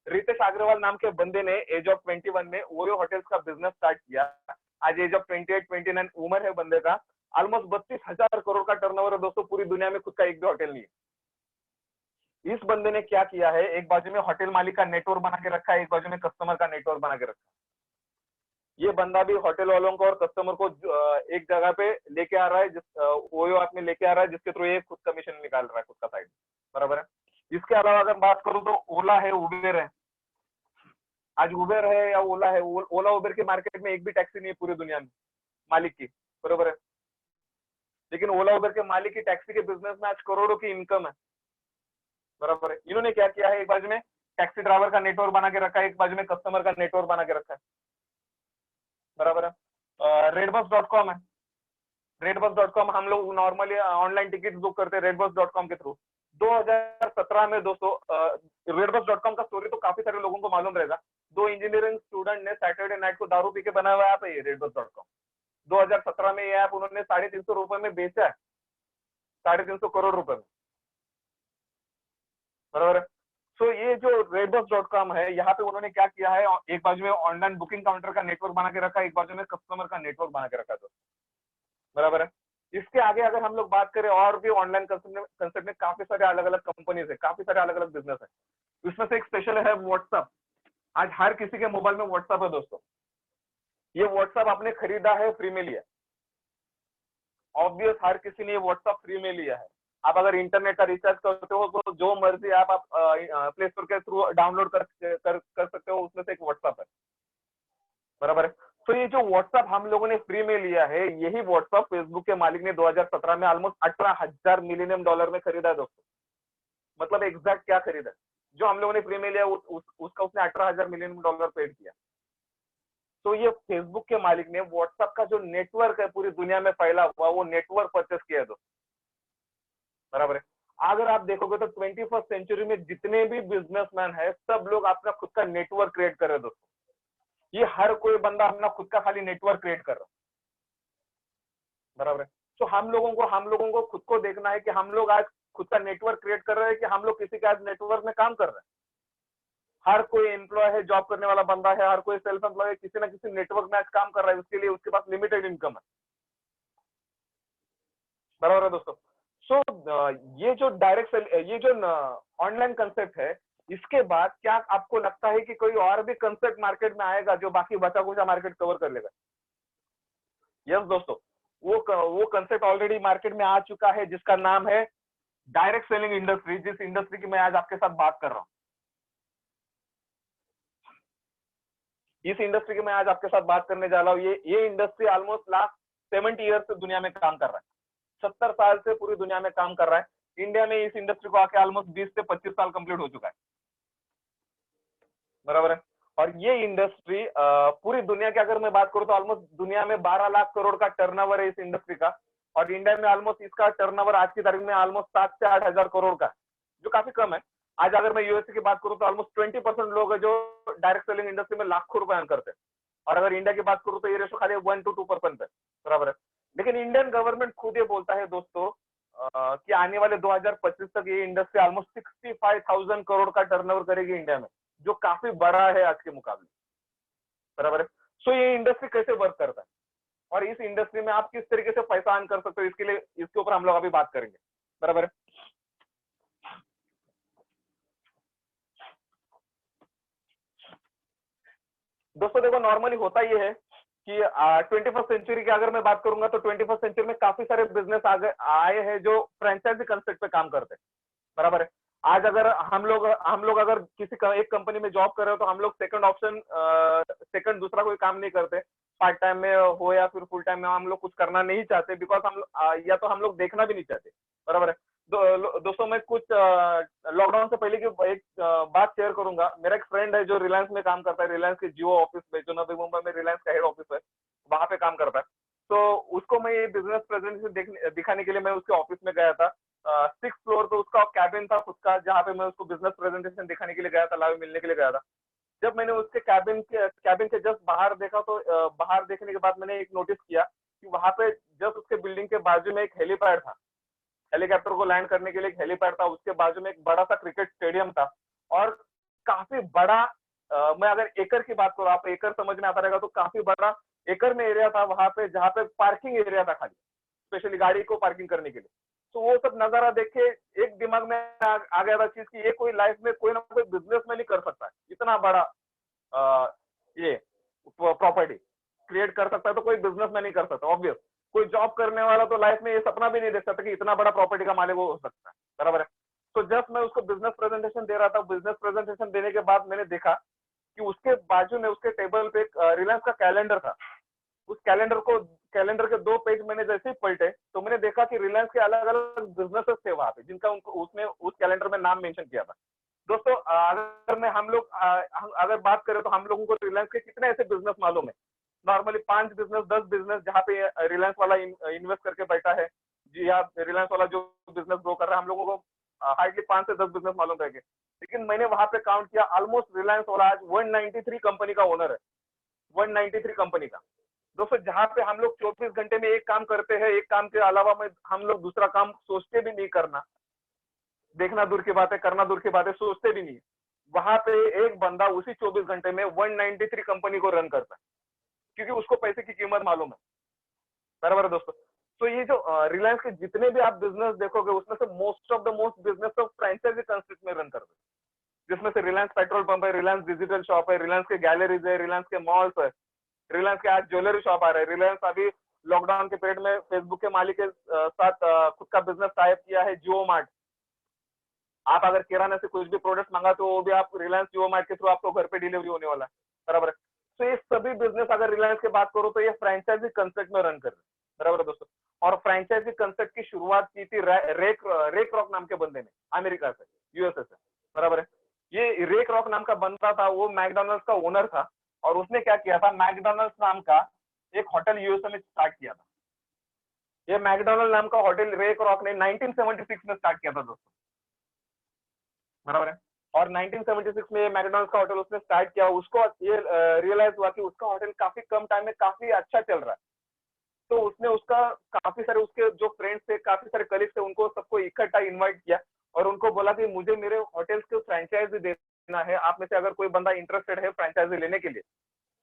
रितेश अग्रवाल नाम के बंदे ने एज ऑफ 21 में ओयो होटल्स का बिजनेस स्टार्ट किया। आज एज ऑफ 28-29 उम्र है बंदे का, ऑलमोस्ट 32,000 करोड़ का टर्नओवर है दोस्तों, पूरी दुनिया में खुद का एक भी होटल नहीं है। इस बंदे ने क्या किया है, एक बाजू में होटल मालिक का नेटवर्क बना के रखा है, एक बाजू में कस्टमर का नेटवर्क बना के रखा है। ये बंदा भी होटल वालों को और कस्टमर को एक जगह पे लेके आ रहा है, ओयो ऐप में लेके आ रहा है, जिसके थ्रू ये खुद कमीशन निकाल रहा है खुद का साइड, बराबर है। इसके अलावा अगर बात करूं तो ओला है, उबेर है। आज उबेर है या ओला है, ओला उबेर के मार्केट में एक भी टैक्सी नहीं है पूरी दुनिया में मालिक की, बराबर है। लेकिन ओला उबेर के मालिक की टैक्सी के बिजनेस में आज करोड़ों की इनकम है, बराबर है। इन्होंने क्या किया है, एक बाजू में टैक्सी ड्राइवर का नेटवर्क बना के रखा है, एक बाजू में कस्टमर का नेटवर्क बना के रखा है, बराबर है। redbus.com है, redbus.com हम लोग नॉर्मली ऑनलाइन टिकट बुक करते हैं redbus.com के थ्रू। 2017 में दोस्तों redbus.com का स्टोरी तो काफी सारे लोगों को मालूम रहेगा। दो इंजीनियरिंग स्टूडेंट ने सैटरडे नाइट को दारू पी के बनाया हुआ ऐप है ये redbus.com। 2017 में ये ऐप उन्होंने 350 रुपए में बेचा है, 350 करोड़ रुपए में, बराबर है। सो ये जो redbus.com है, यहाँ पे उन्होंने क्या किया है, एक बाजू में ऑनलाइन बुकिंग काउंटर का नेटवर्क बना के रखा है, एक बाजू में कस्टमर का नेटवर्क बना के रखा है, बराबर है। इसके आगे अगर हम लोग बात करें और भी ऑनलाइन कंसेप्ट में काफी सारे अलग अलग कंपनीज है, काफी सारे अलग अलग बिजनेस है। इसमें से एक स्पेशल है व्हाट्सएप। आज हर किसी के मोबाइल में व्हाट्सएप है दोस्तों। ये व्हाट्सएप आपने खरीदा है, फ्री में लिया, ऑब्वियस हर किसी ने ये व्हाट्सएप फ्री में लिया है। आप अगर इंटरनेट का रिचार्ज करते हो तो जो मर्जी आप प्ले स्टोर के थ्रू डाउनलोड कर सकते हो, उसमें से एक व्हाट्सएप है, बराबर है। तो ये जो व्हाट्सएप हम लोगों ने फ्री में लिया है, यही व्हाट्सएप फेसबुक के मालिक ने 2017 में ऑलमोस्ट 18,000 मिलियन डॉलर में खरीदा है दोस्तों। मतलब एग्जैक्ट क्या खरीदा, जो हम लोगों ने फ्री में लिया उसका उसने 18,000 मिलियन डॉलर पेड किया। तो ये फेसबुक के मालिक ने व्हाट्सएप का जो नेटवर्क है पूरी दुनिया में फैला हुआ, वो नेटवर्क परचेस किया है दोस्तों, बराबर है। अगर आप देखोगे तो 21st सेंचुरी में जितने भी बिजनेसमैन है, सब लोग अपना खुद का नेटवर्क क्रिएट कर रहे हैं दोस्तों। ये हर कोई बंदा अपना खुद का खाली नेटवर्क क्रिएट कर रहा है, बराबर है। तो हम लोगों को खुद को देखना है कि हम लोग आज खुद का नेटवर्क क्रिएट कर रहे हैं कि हम लोग किसी के आज नेटवर्क में काम कर रहे हैं। हर कोई एम्प्लॉय है, जॉब करने वाला बंदा है, हर कोई सेल्फ एम्प्लॉय है, किसी ना किसी नेटवर्क में आज काम कर रहा है, उसके लिए उसके पास लिमिटेड इनकम है, बराबर है दोस्तों। सो ये जो ये जो ऑनलाइन कंसेप्ट है, इसके बाद क्या आपको लगता है कि कोई और भी कंसेप्ट मार्केट में आएगा जो बाकी बचा कुचा मार्केट कवर कर लेगा? यस दोस्तों, वो कंसेप्ट ऑलरेडी मार्केट में आ चुका है, जिसका नाम है डायरेक्ट सेलिंग इंडस्ट्री, जिस इंडस्ट्री की मैं आज आपके साथ बात कर रहा हूं। इस इंडस्ट्री की मैं आज आपके साथ बात करने जा रहा हूँ। ये इंडस्ट्री ऑलमोस्ट लास्ट 70 ईयर से दुनिया में काम कर रहा है, 70 साल से पूरी दुनिया में काम कर रहा है। इंडिया में इस इंडस्ट्री को आके ऑलमोस्ट 20 से 25 साल कंप्लीट हो चुका है, बराबर है। और ये इंडस्ट्री पूरी दुनिया की अगर मैं बात करूं तो ऑलमोस्ट दुनिया में 12 लाख करोड़ का टर्नओवर है इस इंडस्ट्री का, और इंडिया में ऑलमोस्ट इसका टर्नओवर आज की तारीख में ऑलमोस्ट 7 से 8 हजार करोड़ का, जो काफी कम है। आज अगर मैं यूएसए की बात करूं तो ऑलमोस्ट 20% लोग है जो डायरेक्ट सेलिंग इंडस्ट्री में लाखों रुपए अर्न करते हैं, और अगर इंडिया की बात करूं तो ये रेशो खाली 1 to 2% है, बराबर है। लेकिन इंडियन गवर्नमेंट खुद ये बोलता है दोस्तों कि आने वाले 2025 तक ये इंडस्ट्री ऑलमोस्ट 65,000 करोड़ का टर्नओवर करेगी इंडिया में, जो काफी बड़ा है आज के मुकाबले, बराबर है। सो ये इंडस्ट्री कैसे वर्क करता है और इस इंडस्ट्री में आप किस तरीके से पैसा अर्न कर सकते हो, इसके लिए इसके ऊपर हम लोग अभी बात करेंगे, बराबर है। दोस्तों देखो, नॉर्मली होता ये है कि 21st सेंचुरी की अगर मैं बात करूंगा तो 21st सेंचुरी में काफी सारे बिजनेस आए हैं जो फ्रेंचाइजी कंसेप्ट पे काम करते हैं, बराबर है। आज अगर हम लोग अगर किसी एक कंपनी में जॉब कर रहे हो तो हम लोग सेकंड दूसरा कोई काम नहीं करते, पार्ट टाइम में हो या फिर फुल टाइम में हम लोग कुछ करना नहीं चाहते, बिकॉज या तो हम लोग देखना भी नहीं चाहते, बराबर है। दोस्तों मैं कुछ लॉकडाउन से पहले की एक बात शेयर करूंगा। मेरा एक फ्रेंड है जो रिलायंस में काम करता है, रिलायंस के जियो ऑफिस में, जो नवी मुंबई में रिलायंस का हेड ऑफिस है, वहां पे काम करता है। तो उसको मैं ये बिजनेस प्रेजेंटेशन दिखाने के लिए मैं उसके ऑफिस में गया था। 6th फ्लोर पे उसका कैबिन था खुद का, जहाँ पे मैं उसको बिजनेस प्रेजेंटेशन दिखाने के लिए गया था, लाइव मिलने के लिए गया था। जब मैंने उसके कैबिन के जस्ट बाहर देखा, तो बाहर देखने के बाद मैंने एक नोटिस किया कि वहां पे जस्ट उसके बिल्डिंग के बाजू में एक हेलीपैड था। हेलीकॉप्टर को लैंड करने के लिए एक हेलीपैड था, उसके बाजू में एक बड़ा सा क्रिकेट स्टेडियम था, और काफी बड़ा, मैं अगर एकड़ की बात करूँ, आप एकड़ समझ में आता रहेगा, तो काफी बड़ा एकड़ में एरिया था वहां पे, जहाँ पे पार्किंग एरिया था खाली, स्पेशली गाड़ी को पार्किंग करने के लिए। तो वो सब नजारा देख के एक दिमाग में आ गया था चीज कि ये कोई लाइफ में कोई ना कोई बिजनेस में नहीं कर सकता है, इतना बड़ा ये प्रॉपर्टी क्रिएट कर सकता है, तो कोई बिजनेस में नहीं कर सकता, ऑब्वियस। कोई जॉब करने वाला तो लाइफ में ये सपना भी नहीं देख सकता कि इतना बड़ा प्रॉपर्टी का मालिक वो हो सकता है, बराबर है। तो जस्ट मैं उसको बिजनेस प्रेजेंटेशन दे रहा था, बिजनेस प्रेजेंटेशन देने के बाद मैंने देखा कि उसके बाजू में उसके टेबल पे एक रिलायंस का कैलेंडर था। उस कैलेंडर के 2 पेज मैंने जैसे ही पलटे, तो मैंने देखा कि रिलायंस के अलग अलग बिजनेसेस थे वहां पे, जिनका उनको उसने उस कैलेंडर में नाम मेंशन किया था। दोस्तों अगर मैं हम लोग अगर बात करें, तो हम लोगों को रिलायंस के कितने ऐसे बिजनेस मालूम है? नॉर्मली 5 बिजनेस, 10 बिजनेस, जहाँ पे रिलायंस वाला इन्वेस्ट करके बैठा है, जी हाँ, रिलायंस वाला जो बिजनेस ग्रो कर रहा है, हम लोगों को हार्डली 5 से 10 बिजनेस मालूम रहेंगे। लेकिन मैंने वहां पे काउंट किया, ऑलमोस्ट रिलायंस वाला आज 193 कंपनी का ओनर है, 193 कंपनी का। दोस्तों जहाँ पे हम लोग 24 घंटे में एक काम करते हैं, एक काम के अलावा में हम लोग दूसरा काम सोचते भी नहीं करना, देखना दूर की बात है, करना दूर की बात है, सोचते भी नहीं। वहां पे एक बंदा उसी 24 घंटे में 193 कंपनी को रन करता है, क्योंकि उसको पैसे की कीमत मालूम है, बराबर है दोस्तों। तो ये जो रिलायंस के जितने भी आप बिजनेस देखोगे, उसमें से most of the most business तो फ्रेंचाइजी कंसेप्ट में रन करते हैं, जिसमें से रिलायंस पेट्रोल पंप है, रिलायंस डिजिटल शॉप है, रिलायंस के गैलरीज है, रिलायंस के मॉल्स है, रिलायंस के आज ज्वेलरी शॉप आ रहे हैं। रिलायंस अभी लॉकडाउन के पीरियड में फेसबुक के मालिक के साथ खुद का बिजनेस टाइप किया है, जियो मार्ट। आप अगर किराना से कुछ भी प्रोडक्ट मंगाते हो, वो भी आप रिलायंस जियो मार्ट के थ्रू आपको घर पे डिलीवरी होने वाला है, बराबर है। तो ये सभी बिजनेस अगर रिलायंस की बात करो, तो ये फ्रेंचाइजी कंसेप्ट में रन कर रहे हैं, बराबर है दोस्तों। और फ्रेंचाइजी कंसेप्ट की शुरुआत की थी रेक रॉक नाम के बंदे ने, अमेरिका से, यूएसए से, बराबर है। ये रेक रॉक नाम का बंदा था, वो मैकडोनल्ड्स का ओनर था, और उसने क्या किया था, मैकडोनल्ड्स नाम का एक होटल यूएसए में स्टार्ट किया था। ये मैकडोनल्ड नाम का होटल रेक रॉक ने 1976 में स्टार्ट किया था दोस्तों, बराबर है। और 1976 में मैकडोनल्ड्स का होटल उसने स्टार्ट किया, उसको ये रियलाइज हुआ कि उसका होटल काफी कम टाइम में काफी अच्छा चल रहा है। तो उसने उसका काफी सारे उसके जो फ्रेंड्स थे, काफी सारे कलीग्स थे, उनको सबको इकट्ठा इनवाइट किया, और उनको बोला कि मुझे मेरे होटल्स को फ्रेंचाइजी देना है, आप में से अगर कोई बंदा इंटरेस्टेड है फ्रेंचाइजी लेने के लिए,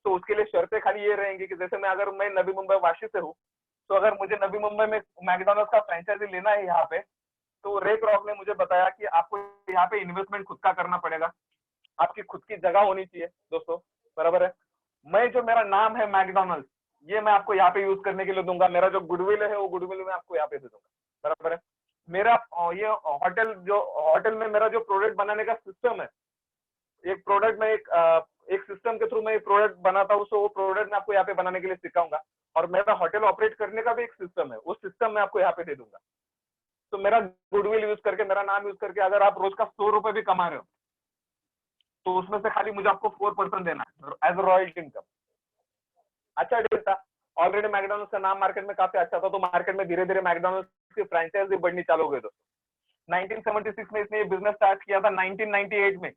तो उसके लिए शर्तें खाली ये रहेंगी कि जैसे मैं नवी मुंबई वाशी से हूँ, तो अगर मुझे नवी मुंबई में मैकडोनल्ड्स का फ्रेंचाइजी लेना है यहाँ पे, तो रेक रॉक ने मुझे बताया कि आपको यहाँ पे इन्वेस्टमेंट खुद का करना पड़ेगा, आपकी खुद की जगह होनी चाहिए दोस्तों, बराबर है। मैं जो मेरा नाम है मैकडोनल्ड्स, ये मैं आपको यहाँ पे यूज करने के लिए दूंगा, मेरा जो गुडविल है वो गुडविल मैं आपको यहाँ पे दे दूंगा, बराबर है। मेरा ये होटल में मेरा जो प्रोडक्ट बनाने का सिस्टम है, एक प्रोडक्ट में एक सिस्टम के थ्रू मैं एक प्रोडक्ट बनाता हूँ, तो वो प्रोडक्ट मैं आपको यहाँ पे बनाने के लिए सिखाऊंगा, और मेरा होटल ऑपरेट करने का भी एक सिस्टम है, उस सिस्टम में आपको यहाँ पे दे दूंगा। तो मेरा गुडविल यूज करके, मेरा नाम यूज करके अगर आप रोज का 100 रुपए भी कमा रहे हो, तो उसमें से खाली मुझे आपको 4% देना है एज अ रॉयल्टी इनकम। अच्छा डील था। ऑलरेडी मैकडोनल्ड्स का नाम मार्केट में काफी अच्छा था, तो मार्केट में धीरे धीरे मैकडोनल्ड्स की फ्रेंचाइजी बढ़नी चालू हो गई। दोस्तों 1976 में इसने ये बिजनेस स्टार्ट किया था, 1998 में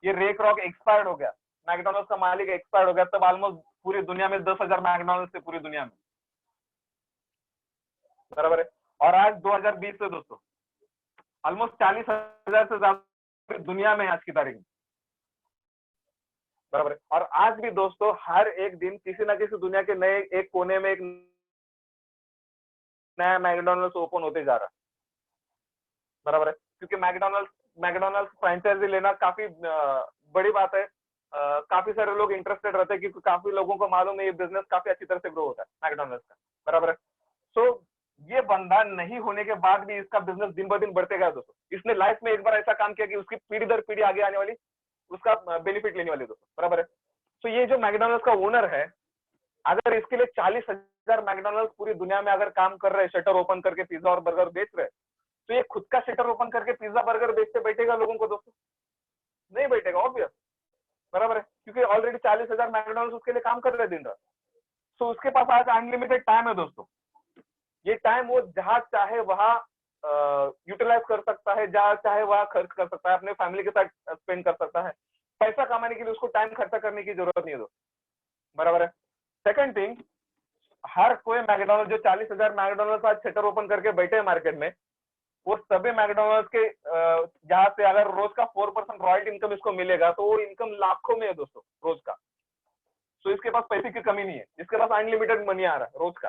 ये रेक रॉक एक्सपायर्ड हो गया, मैकडोनल्ड्स का मालिक एक्सपायर्ड हो गया, तब ऑलमोस्ट पूरी दुनिया में 10,000 मैकडोनल्ड्स थे पूरी दुनिया में, बराबर है। और आज 2020 से दोस्तों ऑलमोस्ट 40,000 से ज्यादा दुनिया में आज की तारीख में, बराबर है। और आज भी दोस्तों हर एक दिन किसी ना किसी दुनिया के नए एक कोने में एक नया मैकडोनल्ड्स ओपन होते जा रहा है, बराबर है। क्योंकि मैकडोनल्ड्स फ्रेंचाइजी लेना काफी बड़ी बात है। काफी सारे लोग इंटरेस्टेड रहते हैं, क्योंकि काफी लोगों को मालूम है ये बिजनेस काफी अच्छी तरह से ग्रो होता है मैकडोनल्ड्स का, बराबर है। सो ये बंदा नहीं होने के बाद भी इसका बिजनेस दिन ब दिन बढ़ते गया दोस्तों। इसने लाइफ में एक बार ऐसा काम किया कि उसकी पीढ़ी दर पीढ़ी आगे आने वाली उसका बेनिफिट लेने वाली दोस्तों, बराबर है। तो ये जो मैकडोनल्ड्स का ओनर है, अगर इसके लिए 40,000 मैकडॉनल्ड्स पूरी दुनिया में अगर काम कर रहे हैं, शटर ओपन करके पिज्जा और बर्गर बेच रहे हैं, तो ये खुद का शटर ओपन करके पिज्जा बर्गर बेचते बैठेगा लोगों को दोस्तों? नहीं बैठेगा, ऑब्वियस, बराबर है, क्योंकि ऑलरेडी 40,000 मैकडॉनल्ड्स उसके लिए काम कर रहे हैं दिन रात। तो उसके पास आज अनलिमिटेड टाइम है दोस्तों। ये टाइम वो जहां चाहे वहां यूटिलाइज कर सकता है, जहां चाहे वहां खर्च कर सकता है, अपने फैमिली के साथ स्पेंड कर सकता है। पैसा कमाने के लिए उसको टाइम खर्चा करने की जरूरत नहीं है दोस्तों, बराबर है। सेकंड थिंग, हर कोई मैकडॉनल्ड जो 40,000 मैकडॉनल्ड आज शटर ओपन करके बैठे हैं मार्केट में, वो सभी मैकडॉनल्ड के जहां से अगर रोज का 4% रॉयल्टी इनकम इसको मिलेगा तो वो इनकम लाखों में है दोस्तों रोज का। तो इसके पास पैसे की कमी नहीं है, इसके पास अनलिमिटेड मनी आ रहा है रोज का,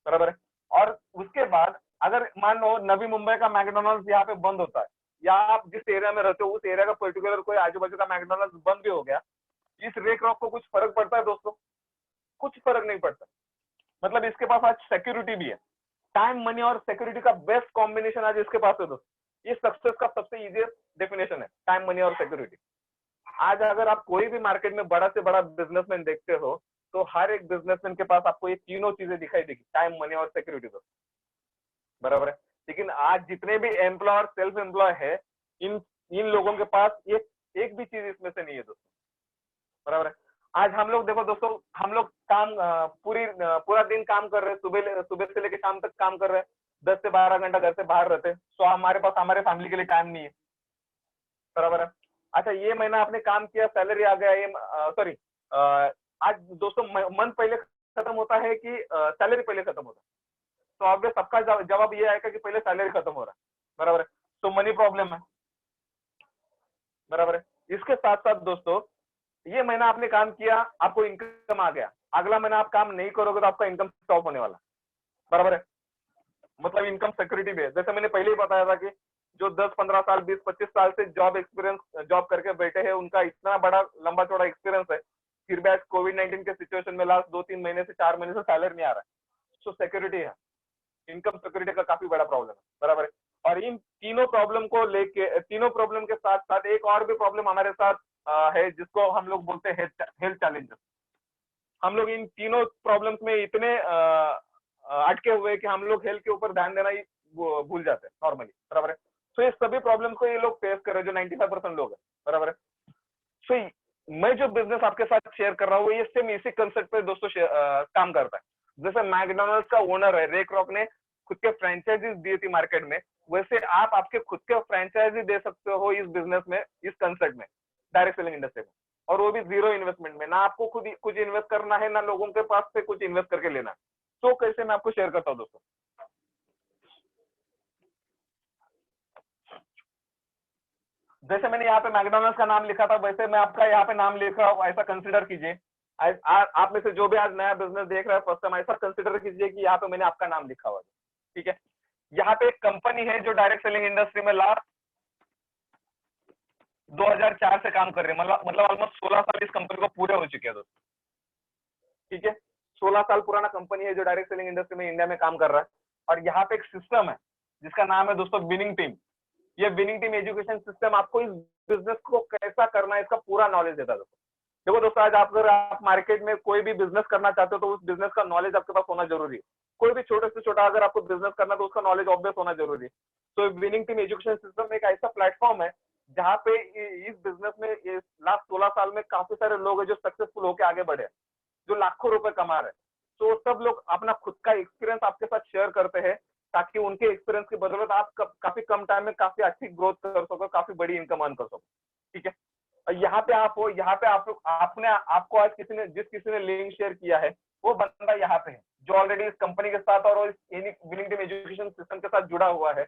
बराबर है। और उसके बाद अगर मान लो नवी मुंबई का मैकडॉनल्ड यहाँ पे बंद होता है, या आप जिस एरिया में रहते हो उस एरिया का पर्टिकुलर कोई आजू बाजू का मैकडॉनल्ड बंद भी हो गया, इस रेक रॉक को कुछ फर्क पड़ता है दोस्तों? कुछ फर्क नहीं पड़ता। मतलब इसके पास आज सिक्योरिटी भी है, टाइम मनी और सिक्योरिटी का बेस्ट कॉम्बिनेशन आज इसके पास है दोस्तों। ये सक्सेस का सबसे इजीएस्ट डेफिनेशन है, टाइम मनी और सिक्योरिटी। आज अगर आप कोई भी मार्केट में बड़ा से बड़ा बिजनेसमैन देखते हो, तो हर एक बिजनेसमैन के पास आपको ये तीनों चीजें दिखाई देगी, टाइम मनी और सिक्योरिटी दोस्तों, बराबर है। लेकिन आज जितने भी एम्प्लॉय और सेल्फ एम्प्लॉय है, इन इन लोगों के पास ये एक भी चीज इसमें से नहीं है दोस्तों, बराबर है। आज हम लोग देखो दोस्तों, हम लोग काम पूरा दिन काम कर रहे हैं, सुबह से लेकर शाम तक काम कर रहे हैं, 10 से 12 घंटा घर से बाहर रहते हैं, तो हमारे पास हमारे फैमिली के लिए टाइम नहीं है, बराबर है। अच्छा, ये महीना आपने काम किया, सैलरी आ गया, ये सॉरी, आज दोस्तों मंथ पहले खत्म होता है कि सैलरी पहले खत्म होता है? तो ऑब्वियस सबका जवाब ये आएगा कि पहले सैलरी खत्म हो रहा है, बराबर है। तो मनी प्रॉब्लम है, बराबर है। इसके साथ साथ दोस्तों, ये महीना आपने काम किया, आपको इनकम आ गया, अगला महीना आप काम नहीं करोगे तो आपका इनकम स्टॉप होने वाला, बराबर है। मतलब इनकम सिक्योरिटी भी है। जैसे मैंने पहले ही बताया था कि जो 10-15 साल 20-25 साल से जॉब करके बैठे हैं, उनका इतना बड़ा लंबा चौड़ा एक्सपीरियंस है, फिर भी आज कोविड-19 के सिचुएशन में लास्ट 2-3 महीने से 4 महीने से सैलरी नहीं आ रहा है। तो सिक्योरिटी है, इनकम सिक्योरिटी का काफी बड़ा प्रॉब्लम है, बराबर है। और इन तीनों प्रॉब्लम को लेके, तीनों प्रॉब्लम के साथ साथ एक और भी प्रॉब्लम हमारे साथ है, जिसको हम लोग बोलते हैं हेल्थ चैलेंजेस। हम लोग इन तीनों प्रॉब्लम्स में इतने अटके हुए कि हम लोग हेल्थ के ऊपर ध्यान देना ही भूल जाते हैं नॉर्मली, बराबर है। तो ये सभी प्रॉब्लम्स को ये लोग फेस कर रहे हैं, जो 95% लोग हैं, बराबर है। तो मैं जो बिजनेस आपके साथ शेयर कर रहा हूँ, ये सेम इसी कंसेप्ट पे दोस्तों काम करता है। जैसे मैकडॉनल्ड्स का ओनर है रेक रॉक ने खुद के फ्रेंचाइजीज दी थी मार्केट में, वैसे आप आपके खुद के फ्रेंचाइजी दे सकते हो इस बिजनेस में, इस कंसेप्ट में, डायरेक्ट सेलिंग इंडस्ट्री में, और वो भी 0 इन्वेस्टमेंट में। ना आपको खुद कुछ इन्वेस्ट करना है, ना लोगों के पास से कुछ इन्वेस्ट करके लेना है। तो कैसे, मैं आपको शेयर करता हूँ दोस्तों। जैसे मैंने यहाँ पे मैकडॉनल्ड्स का नाम लिखा था, वैसे मैं आपका यहाँ पे नाम लिख रहा हूँ, ऐसा कंसिडर कीजिए। आप में से जो भी आज नया बिजनेस देख रहा है फर्स्ट टाइम, ऐसा कंसिडर कीजिए कि यहाँ पे मैंने आपका नाम लिखा हुआ है, ठीक है। यहाँ पे एक कंपनी है जो डायरेक्ट सेलिंग इंडस्ट्री में लास्ट 2004 से काम कर रही है, मतलब ऑलमोस्ट 16 साल इस कंपनी को पूरे हो चुके हैं दोस्तों, ठीक है। 16 साल पुराना कंपनी है जो डायरेक्ट सेलिंग इंडस्ट्री में इंडिया में काम कर रहा है। और यहाँ पे एक सिस्टम है जिसका नाम है दोस्तों विनिंग टीम। ये विनिंग टीम एजुकेशन सिस्टम आपको इस बिजनेस को कैसा करना है इसका पूरा नॉलेज देता है दोस्तों। देखो दोस्तों, आज अगर आप मार्केट में कोई भी बिजनेस करना चाहते हो तो उस बिजनेस का नॉलेज आपके पास होना जरूरी है। कोई भी छोटे से छोटा अगर आपको बिजनेस करना है तो उसका नॉलेज ऑब्वियस होना जरूरी है। तो विनिंग टीम एजुकेशन सिस्टम एक ऐसा प्लेटफॉर्म है जहाँ पे इस बिजनेस में लास्ट 16 साल में काफी सारे लोग हैं जो सक्सेसफुल होकर आगे बढ़े, जो लाखों रुपए कमा रहे हैं। तो सब लोग अपना खुद का एक्सपीरियंस आपके साथ शेयर करते हैं ताकि उनके एक्सपीरियंस की बदौलत आप काफी कम टाइम में काफी अच्छी ग्रोथ कर सको, काफी बड़ी इनकम अर्न कर सको, ठीक है। यहाँ पे आप हो, यहाँ पे आप लोग, आपको आज किसी ने लिंक शेयर किया है, वो बंदा यहाँ पे है जो ऑलरेडी इस कंपनी के साथ और इस विनिंग टीम एजुकेशन सिस्टम के साथ जुड़ा हुआ है।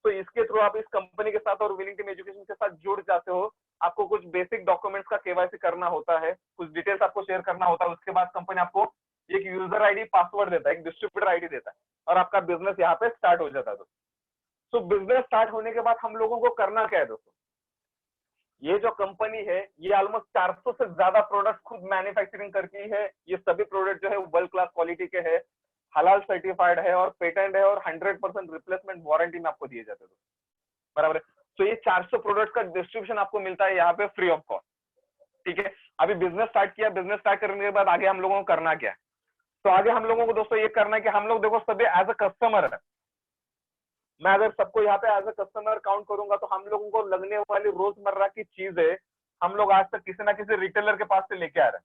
तो इसके थ्रू आप इस कंपनी के साथ और विनिंग टीम एजुकेशन के साथ जुड़ जाते हो। आपको कुछ बेसिक डॉक्यूमेंट्स का केवाईसी करना होता है, कुछ डिटेल्स आपको शेयर करना होता है। उसके बाद कंपनी आपको एक यूजर आईडी, पासवर्ड देता है, एक डिस्ट्रीब्यूटर आईडी देता है, और आपका बिजनेस यहाँ पे स्टार्ट हो जाता है दोस्तों। तो बिजनेस स्टार्ट होने के बाद हम लोगों को करना क्या है दोस्तों, ये जो कंपनी है ये ऑलमोस्ट 400 से ज्यादा प्रोडक्ट खुद मैन्युफैक्चरिंग करती है। ये सभी प्रोडक्ट जो है वर्ल्ड क्लास क्वालिटी के है, हलाल सर्टिफाइड है और पेटेंट है, और 100% रिप्लेसमेंट वारंटी में आपको दिए जाते हैं दोस्तों, बराबर है। तो ये 400 प्रोडक्ट का डिस्ट्रीब्यूशन आपको मिलता है यहाँ पे फ्री ऑफ कॉस्ट, ठीक है, अभी बिजनेस स्टार्ट किया, बिजनेस स्टार्ट करने के बाद आगे हम लोगों को करना क्या है? तो आगे हम लोगों को दोस्तों ये करना है कि हम लोग देखो सभी एज अ कस्टमर है। मैं अगर सबको यहाँ पे एज अ कस्टमर काउंट करूंगा तो हम लोगों को लगने वाली रोजमर्रा की चीजें हम लोग आज तक किसी ना किसी रिटेलर के पास से लेके आ रहे हैं,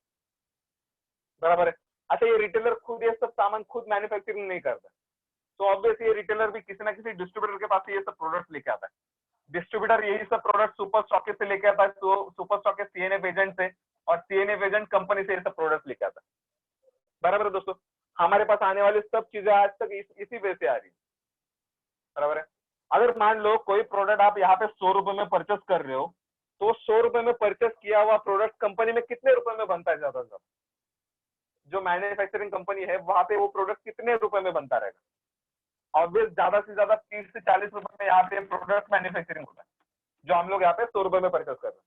बराबर है। अच्छा, ये रिटेलर खुद ये सब सामान खुद मैन्युफैक्चरिंग नहीं करता, तो ऑब्वियस ये रिटेलर भी किसी ना किसी डिस्ट्रीब्यूटर के पास से ये सब प्रोडक्ट लेके आता है। डिस्ट्रीब्यूटर यही सब प्रोडक्ट सुपर स्टॉकेस्ट से लेके आता है, तो सुपर स्टॉकेस्ट सीएनएफ एजेंट से, और सीएनएफ एजेंट कंपनी से ये सब प्रोडक्ट लेके आता है, बराबर है दोस्तों। हमारे पास आने वाली सब चीजें आज तक इसी वे से आ रही है, बराबर है। अगर मान लो कोई प्रोडक्ट आप यहाँ पे 100 रुपए में परचेस कर रहे हो, तो 100 रुपए में परचेस किया हुआ प्रोडक्ट कंपनी में कितने रुपए में बनता है? ज्यादा से ज्यादा जो मैन्युफैक्चरिंग कंपनी है वहां पे वो प्रोडक्ट कितने रुपए में बनता रहेगा? ऑब्वियस ज्यादा से ज्यादा 30 से 40 रुपए में यहाँ पे प्रोडक्ट मैन्युफैक्चरिंग होता है, जो हम लोग यहाँ पे 100 रुपए में परचेस कर रहे हैं।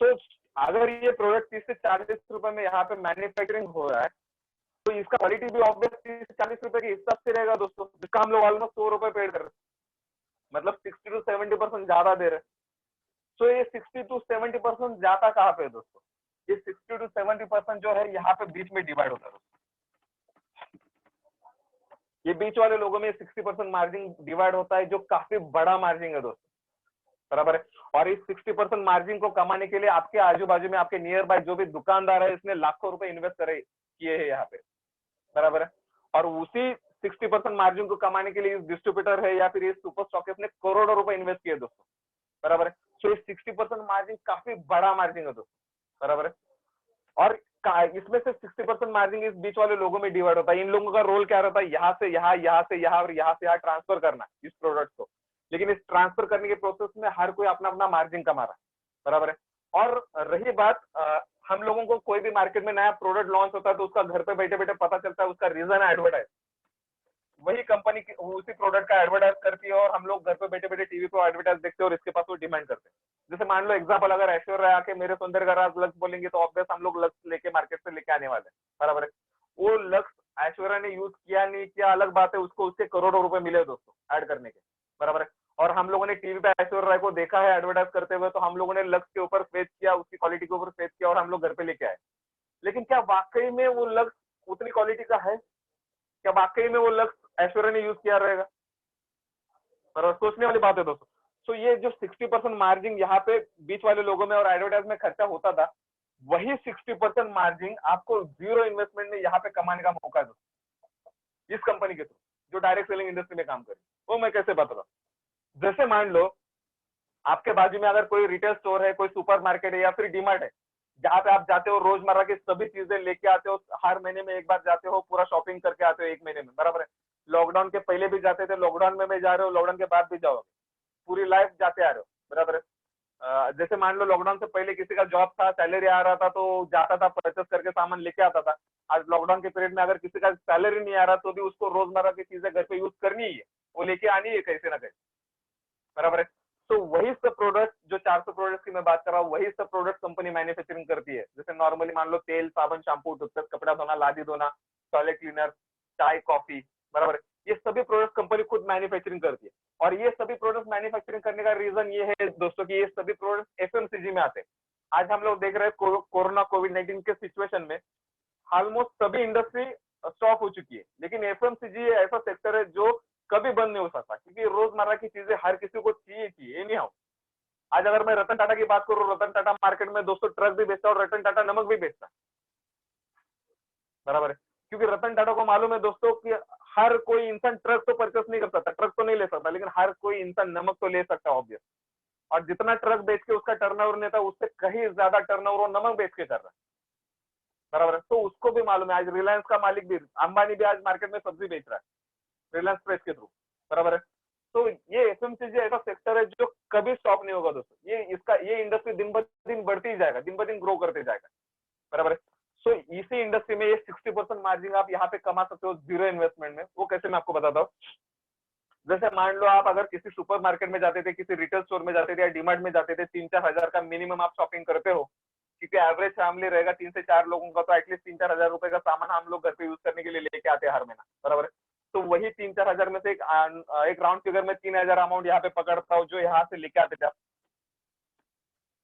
सो अगर ये प्रोडक्ट 30 से 40 रुपए में यहाँ पे मैन्युफैक्चरिंग हो रहा है, तो इसका क्वालिटी भी ऑब्वियस 30 से 40 रुपए के हिसाब से रहेगा दोस्तों, जिसका हम लोग ऑलमोस्ट 100 रुपए पेड कर रहे हैं, मतलब 60 to 70% ज्यादा दे रहे हैं। सो ये 60 to 70% जाता कहाँ पे दोस्तों? ये 60 to 70% जो है यहाँ पे बीच में डिवाइड होता है दोस्तों। ये बीच वाले लोगों में 60% मार्जिन डिवाइड होता है, जो काफी बड़ा मार्जिन है दोस्तों, बराबर है। और इस 60% मार्जिन को कमाने के लिए आपके आजू बाजू में आपके नियर बाय जो भी दुकानदार है, इसने लाखों रुपए इन्वेस्ट करे किए हैं यहाँ पे, बराबर है। और उसी 60% मार्जिन को कमाने के लिए इस डिस्ट्रीब्यूटर है या फिर इस सुपर स्टॉकेस्ट ने करोड़ों रुपए इन्वेस्ट किए दोस्तों, बराबर है। सो इस 60% मार्जिन काफी बड़ा मार्जिन है दोस्तों, बराबर है। और इसमें से 60% मार्जिन इस बीच वाले लोगों में डिवाइड होता है। इन लोगों का रोल क्या रहता है? यहाँ से यहाँ, यहाँ से यहाँ और यहाँ से यहाँ ट्रांसफर करना इस प्रोडक्ट को। लेकिन इस ट्रांसफर करने के प्रोसेस में हर कोई अपना अपना मार्जिन कमा रहा है, बराबर है। और रही बात हम लोगों को कोई भी मार्केट में नया प्रोडक्ट लॉन्च होता है तो उसका घर पे बैठे बैठे पता चलता है, उसका रीजन है एडवर्टाइज। वही कंपनी उसी प्रोडक्ट का एडवर्टाइज करती है और हम लोग घर पे बैठे बैठे टीवी पे एडवर्टाइज देखते हैं और इसके पास वो डिमांड करते हैं। जैसे मान लो एग्जांपल, अगर ऐश्वर्या आके मेरे सौंदर्य का राज लक्स बोलेंगे तो ऑब्वियस हम लोग लक्स लेके मार्केट से लेके आने वाले हैं, बराबर है। वो लक्स ऐश्वर्या ने यूज किया नहीं किया अलग बात है, उसको उसके करोड़ों रुपए मिले दोस्तों ऐड करने के, बराबर है। और हम लोगों ने टीवी पे ऐश्वर्या राय को देखा है एडवर्टाइज करते हुए, तो हम लोगों ने लक्स के ऊपर फेथ किया, उसकी क्वालिटी के ऊपर फेथ किया और हम लोग घर पे लेके आए। लेकिन क्या वाकई में वो लक्स उतनी क्वालिटी का है? क्या वाकई में वो लक्स ऐश्वर्या ने यूज किया रहेगा? पर सोचने वाली बात है दोस्तों। तो ये जो 60% मार्जिन यहाँ पे बीच वाले लोगों में और एडवर्टाइज में खर्चा होता था, वही 60% मार्जिन आपको जीरो इन्वेस्टमेंट में यहाँ पे कमाने का मौका है दोस्तों, इस कंपनी के थ्रू जो डायरेक्ट सेलिंग इंडस्ट्री में काम करे। वो मैं कैसे बता रहा हूँ? जैसे मान लो आपके बाजू में अगर कोई रिटेल स्टोर है, कोई सुपर मार्केट है या फिर डीमार्ट है, जहाँ पे आप जाते हो, रोजमर्रा की सभी चीजें लेके आते हो, हर महीने में एक बार जाते हो, पूरा शॉपिंग करके आते हो एक महीने में, बराबर है। लॉकडाउन के पहले भी जाते थे, लॉकडाउन में भी जा रहे हो, लॉकडाउन के बाद भी जाओगे, पूरी लाइफ जाते आ रहे हो, बराबर है। जैसे मान लो लॉकडाउन से पहले किसी का जॉब था, सैलरी आ रहा था तो जाता था, परचेस करके सामान लेके आता था। आज लॉकडाउन के पीरियड में अगर किसी का सैलरी नहीं आ रहा तो भी उसको रोजमर्रा की चीजें घर पे यूज करनी ही है, वो लेके आनी है कैसे ना कैसे, बराबर है। तो वही सब प्रोडक्ट जो 400 प्रोडक्ट की मैं बात कर रहा हूँ, वही सब प्रोडक्ट कंपनी मैन्युफैक्चरिंग करती है। जैसे नॉर्मली मान लो तेल, साबुन, शैम्पू, टूथपेस्ट, कपड़ा धोना, लादी धोना, टॉयलेट क्लीनर, चाय, कॉफी, बराबर है। ये सभी प्रोडक्ट कंपनी खुद मैन्युफैक्चरिंग करती है। और ये सभी प्रोडक्ट मैन्युफैक्चरिंग करने का रीजन ये है दोस्तों कि ये सभी प्रोडक्ट एफएमसीजी में आते हैं। आज हम लोग देख रहे हैं कोरोना कोविड-19 के सिचुएशन में ऑलमोस्ट सभी इंडस्ट्री स्टॉप हो चुकी है, लेकिन एफएमसीजी ऐसा सेक्टर है जो कभी बंद नहीं हो सकता, क्योंकि रोजमर्रा की चीजें हर किसी को चाहिए एनी हाउ। आज अगर मैं रतन टाटा की बात करूं, रतन टाटा मार्केट में दोस्तों ट्रक भी बेचता है और रतन टाटा नमक भी बेचता है, बराबर है। क्योंकि रतन टाटा को मालूम है दोस्तों कि हर कोई इंसान ट्रक तो परचेस नहीं कर सकता, ट्रक तो नहीं ले सकता, लेकिन हर कोई इंसान नमक तो ले सकता है ऑब्वियस। और जितना ट्रक बेच के उसका टर्नओवर नहीं था, उससे कहीं ज्यादा टर्नओवर वो नमक बेच के कर रहा है, बराबर है। तो उसको भी मालूम है। आज रिलायंस का मालिक भी, अंबानी भी आज मार्केट में सब्जी बेच रहा है रिलायंस फ्रेश के थ्रू, बराबर है। तो ये एफएमसीजी ऐसा सेक्टर है जो कभी स्टॉप नहीं होगा दोस्तों। ये इंडस्ट्री दिन ब दिन बढ़ती ही जाएगा, दिन ब दिन ग्रो करते जाएगा, बराबर है। सो इसी इंडस्ट्री में ये 60% मार्जिन आप यहाँ पे कमा सकते हो जीरो इन्वेस्टमेंट में। वो कैसे मैं आपको बताता हूँ। जैसे मान लो आप अगर किसी सुपर मार्केट में जाते थे, किसी रिटेल स्टोर में जाते थे या डीमार्ट में जाते थे, 3-4 हजार का मिनिमम आप शॉपिंग करते हो, क्योंकि एवरेज फैमिली रहेगा 3 से 4 लोगों का, तो एटलीस्ट 3-4 हजार रुपए का सामान हम लोग घर पे यूज करने के लिए लेके आते हैं हर महीना, बराबर है। तो वही 3-4 हजार में से एक राउंड फिगर में 3 हजार अमाउंट यहाँ पे पकड़ता हूँ जो यहाँ से लेके आते थे।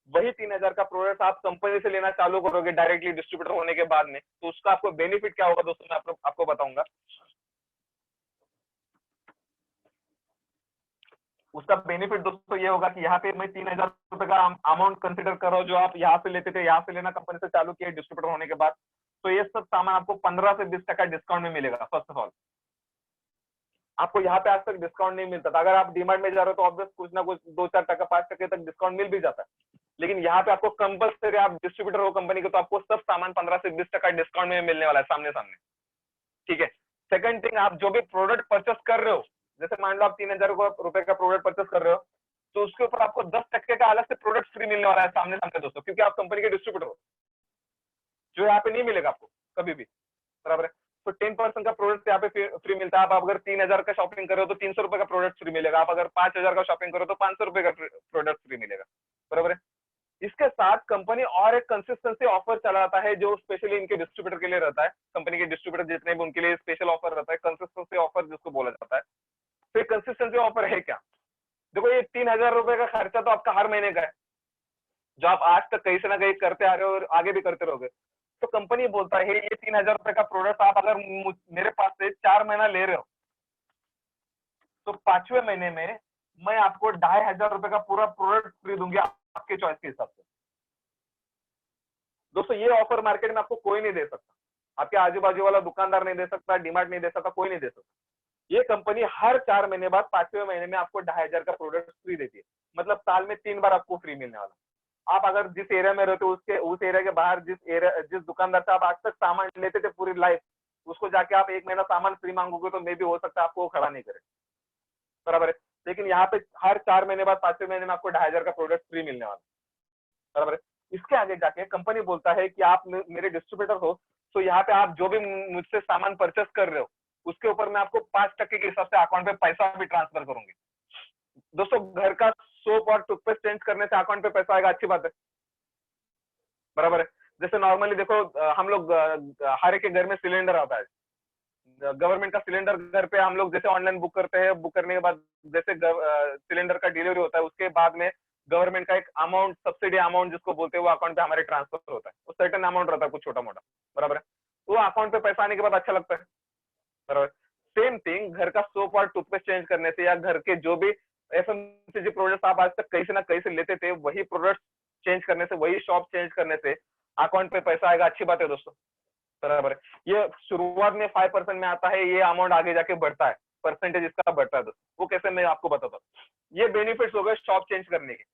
वही 3,000 का प्रोडक्ट आप कंपनी से लेना चालू करोगे डायरेक्टली डिस्ट्रीब्यूटर होने के बाद में, तो उसका आपको बेनिफिट क्या होगा दोस्तों, मैं आपको बताऊंगा। उसका बेनिफिट दोस्तों ये होगा कि यहाँ पे मैं 3,000 रुपए का अमाउंट कंसिडर कर रहा हूँ, जो आप यहाँ से लेते थे, यहाँ से लेना कंपनी से चालू किया डिस्ट्रीब्यूटर होने के बाद, तो ये सब सामान आपको 15 से 20% डिस्काउंट में मिलेगा। फर्स्ट ऑफ ऑल आपको यहाँ पे आज तक डिस्काउंट नहीं मिलता था। अगर आप डीमार्ट में जा रहे हो तो ऑब्वियस कुछ ना कुछ 2-4 टका 5 टके तक डिस्काउंट मिल भी जाता है, लेकिन यहाँ पे आपको कंपल्सरी, आप डिस्ट्रीब्यूटर हो कंपनी के, तो आपको सब सामान 15 से 20 टका डिस्काउंट में मिलने वाला है सामने सामने। ठीक है। सेकंड थिंग, आप जो भी प्रोडक्ट परचेस कर रहे हो, जैसे मान लो आप 3,000 रुपए का प्रोडक्ट परचेस कर रहे हो, तो उसके ऊपर आपको 10 टके का अलग से प्रोडक्ट फ्री मिलने वाला है सामने सामने दोस्तों, क्योंकि आप कंपनी के डिस्ट्रीब्यूटर हो, जो यहाँ पे नहीं मिलेगा आपको कभी भी। बराबर है। तो 10% का प्रोडक्ट यहाँ पे फ्री मिलता है। आप अगर 3,000 का शॉपिंग कर रहे हो तो 300 रुपए का प्रोडक्ट फ्री मिलेगा। आप अगर 5,000 का शॉपिंग करो तो 500 रुपए का प्रोडक्ट फ्री मिलेगा। बराबर है। इसके साथ कंपनी और एक कंसिस्टेंसी ऑफर चलाता है, जो स्पेशली इनके डिस्ट्रीब्यूटर के लिए रहता है। कंपनी के डिस्ट्रीब्यूटर जितने भी, उनके लिए स्पेशल ऑफर रहता है, कंसिस्टेंसी ऑफर जिसको बोला जाता है। तो कंसिस्टेंसी ऑफर है क्या? देखो, ये 3,000 रुपए का खर्चा तो आपका हर महीने का है, जो आप आज तक कहीं से ना कहीं करते आ रहे हो और आगे भी करते रहोगे। तो कंपनी बोलता है ये 3,000 रुपए का प्रोडक्ट आप अगर मेरे पास से 4 महीना ले रहे हो, तो 5वें महीने में मैं आपको 2,500 रुपए का पूरा प्रोडक्ट फ्री दूंगी, आपके चॉइस के हिसाब से। दोस्तों, ये ऑफर मार्केट में आपको कोई नहीं दे सकता, आपके आजू बाजू वाला दुकानदार नहीं दे सकता, डीमार्ट नहीं दे सकता, कोई नहीं दे सकता। ये कंपनी हर 4 महीने बाद 5वें महीने में आपको 2,500 का प्रोडक्ट फ्री देती है। मतलब साल में 3 बार आपको फ्री मिलने वाला। आप अगर जिस एरिया में रहते हो, उसके उस एरिया के बाहर जिस दुकानदार से आप आज तक सामान लेते थे पूरी लाइफ, उसको जाके आप 1 महीना सामान फ्री मांगोगे तो मे भी हो सकता है आपको वो खड़ा नहीं करे। बराबर है। लेकिन यहाँ पे हर 4 महीने बाद 5वें महीने में आपको 2,500 का प्रोडक्ट फ्री मिलने वाला। बराबर है। इसके आगे जाके कंपनी बोलता है कि आप मेरे डिस्ट्रीब्यूटर हो, तो यहाँ पे आप जो भी मुझसे सामान परचेस कर रहे हो, उसके ऊपर मैं आपको 5 टके के हिसाब से अकाउंट पे पैसा भी ट्रांसफर करूंगी। दोस्तों, घर का सोप और टूथपेस्ट चेंज करने से अकाउंट पे पैसा आएगा, अच्छी बात है। बराबर है। जैसे नॉर्मली देखो, हम लोग हर एक के घर में सिलेंडर आता है, गवर्नमेंट का सिलेंडर घर पे हम लोग जैसे ऑनलाइन बुक करते हैं, बुक करने के बाद जैसे सिलेंडर का डिलीवरी होता है, उसके बाद में गवर्नमेंट का एक अमाउंट, सब्सिडी अमाउंट जिसको बोलते हैं, वो अकाउंट पे हमारे ट्रांसफर होता है। वो सर्टेन अमाउंट रहता है, कुछ छोटा मोटा। बराबर है। वो अकाउंट पे पैसा आने के बाद अच्छा लगता है। बराबर। सेम थिंग, घर का सोप और टूथपेस्ट चेंज करने से, या घर के जो भी एफएमसीजी प्रोडक्ट्स आप आज तक कहीं से ना कहीं से लेते थे, वही प्रोडक्ट चेंज करने से, वही शॉप चेंज करने से अकाउंट पे पैसा आएगा, अच्छी बात है दोस्तों। बराबर है। ये शुरुआत में 5% में आता है, ये अमाउंट आगे जाके बढ़ता है, परसेंटेज इसका बढ़ता है दोस्तों। वो कैसे, मैं आपको बताता हूँ। ये बेनिफिट्स हो गए शॉप चेंज करने के,